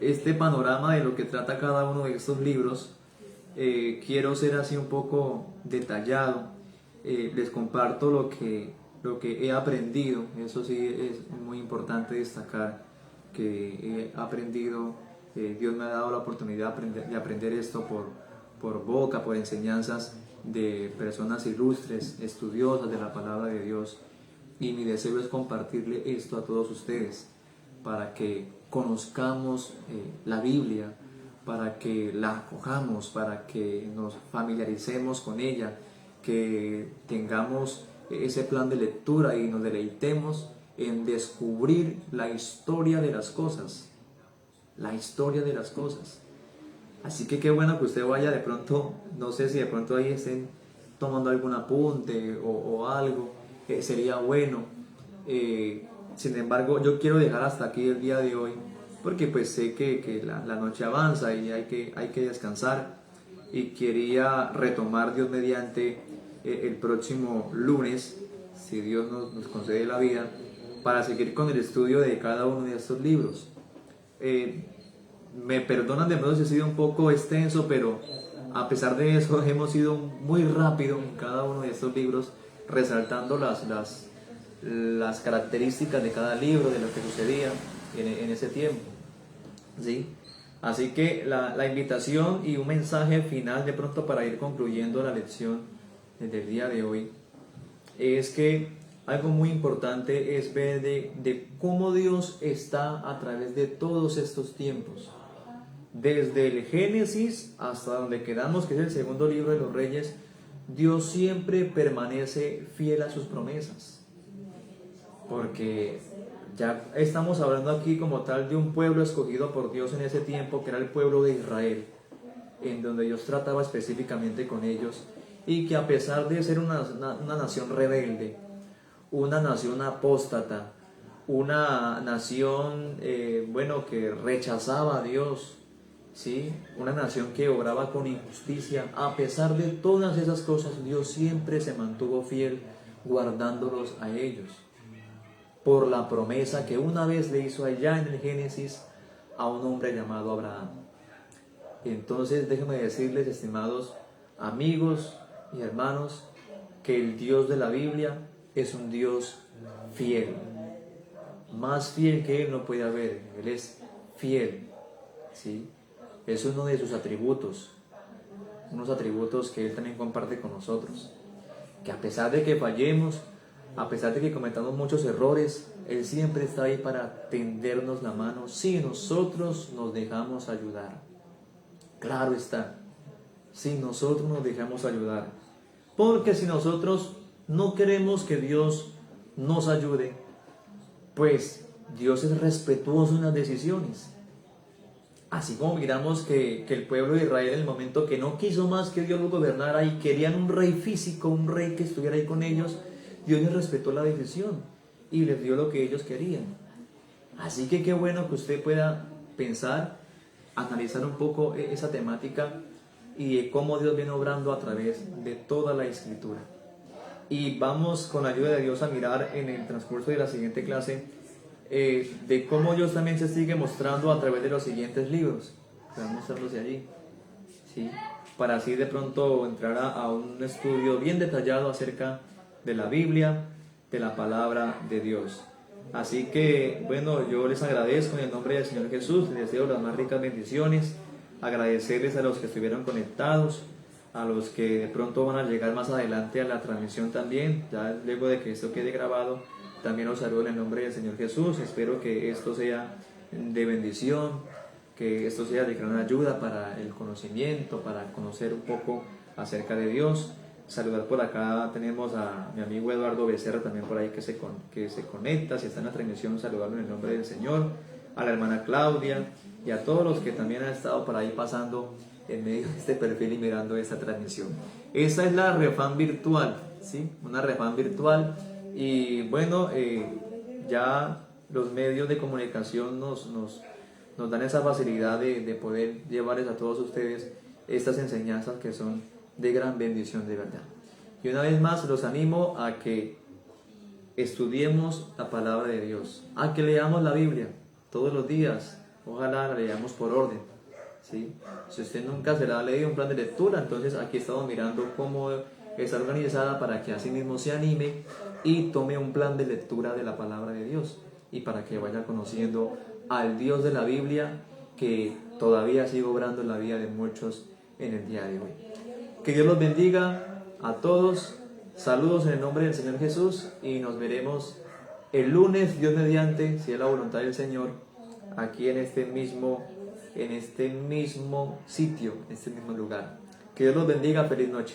B: este panorama de lo que trata cada uno de estos libros. Quiero ser así un poco detallado. Les comparto lo que he aprendido. Eso sí es muy importante destacar que he aprendido. Dios me ha dado la oportunidad de aprender esto por boca, por enseñanzas de personas ilustres, estudiosas de la palabra de Dios. Y mi deseo es compartirle esto a todos ustedes para que conozcamos la Biblia, para que la acojamos, para que nos familiaricemos con ella, que tengamos ese plan de lectura y nos deleitemos en descubrir la historia de las cosas, la historia de las cosas. Así que qué bueno que usted vaya de pronto, no sé si de pronto ahí estén tomando algún apunte o algo, sería bueno. Sin embargo, yo quiero dejar hasta aquí el día de hoy, porque pues sé que la noche avanza y hay que descansar, y quería retomar Dios mediante el próximo lunes, si Dios nos concede la vida, para seguir con el estudio de cada uno de estos libros. Me perdonan de pronto si ha sido un poco extenso, pero a pesar de eso hemos ido muy rápido en cada uno de estos libros, resaltando las características de cada libro, de lo que sucedía en ese tiempo, ¿sí? Así que la invitación y un mensaje final de pronto para ir concluyendo la lección del día de hoy es que algo muy importante es ver de cómo Dios está a través de todos estos tiempos. Desde el Génesis hasta donde quedamos, que es el segundo libro de los Reyes, Dios siempre permanece fiel a sus promesas. Porque ya estamos hablando aquí como tal de un pueblo escogido por Dios en ese tiempo, que era el pueblo de Israel, en donde Dios trataba específicamente con ellos, y que a pesar de ser una nación rebelde, una nación apóstata, una nación que rechazaba a Dios, ¿sí? Una nación que obraba con injusticia, a pesar de todas esas cosas, Dios siempre se mantuvo fiel, guardándolos a ellos, por la promesa que una vez le hizo allá en el Génesis a un hombre llamado Abraham. Entonces déjenme decirles, estimados amigos y hermanos, que el Dios de la Biblia es un Dios fiel. Más fiel que Él no puede haber. Él es fiel, ¿sí? Es uno de sus atributos, unos atributos que Él también comparte con nosotros, que a pesar de que fallemos, a pesar de que cometamos muchos errores, Él siempre está ahí para tendernos la mano si nosotros nos dejamos ayudar. Claro está, si nosotros nos dejamos ayudar. Porque si nosotros no queremos que Dios nos ayude, pues Dios es respetuoso en las decisiones. Así como miramos que el pueblo de Israel, en el momento que no quiso más que Dios lo gobernara y querían un rey físico, un rey que estuviera ahí con ellos, Dios les respetó la decisión y les dio lo que ellos querían. Así que qué bueno que usted pueda pensar, analizar un poco esa temática y de cómo Dios viene obrando a través de toda la Escritura. Y vamos con la ayuda de Dios a mirar en el transcurso de la siguiente clase de cómo Dios también se sigue mostrando a través de los siguientes libros que van mostrándose allí, ¿sí? Para así de pronto entrar a un estudio bien detallado acerca de la Biblia, de la palabra de Dios. Así que bueno, yo les agradezco en el nombre del Señor Jesús, les deseo las más ricas bendiciones, agradecerles a los que estuvieron conectados, a los que de pronto van a llegar más adelante a la transmisión también, ya luego de que esto quede grabado. También los saludo en el nombre del Señor Jesús. Espero que esto sea de bendición, que esto sea de gran ayuda para el conocimiento, para conocer un poco acerca de Dios. Saludar por acá, tenemos a mi amigo Eduardo Becerra también por ahí que se conecta. Si está en la transmisión, saludarlo en el nombre del Señor. A la hermana Claudia y a todos los que también han estado por ahí pasando en medio de este perfil y mirando esta transmisión. Esa es la Refan virtual, ¿sí? Una Refan virtual. Y bueno, ya los medios de comunicación nos dan esa facilidad de poder llevarles a todos ustedes estas enseñanzas que son de gran bendición de verdad. Y una vez más los animo a que estudiemos la palabra de Dios, a que leamos la Biblia todos los días. Ojalá la leamos por orden, ¿sí? Si usted nunca se la ha leído un plan de lectura, entonces aquí estamos mirando cómo está organizada para que así mismo se anime y tome un plan de lectura de la palabra de Dios, y para que vaya conociendo al Dios de la Biblia, que todavía sigue obrando en la vida de muchos en el día de hoy. Que Dios los bendiga a todos. Saludos en el nombre del Señor Jesús, y nos veremos el lunes, Dios mediante, si es la voluntad del Señor, aquí en este mismo sitio, en este mismo lugar. Que Dios los bendiga. Feliz noche.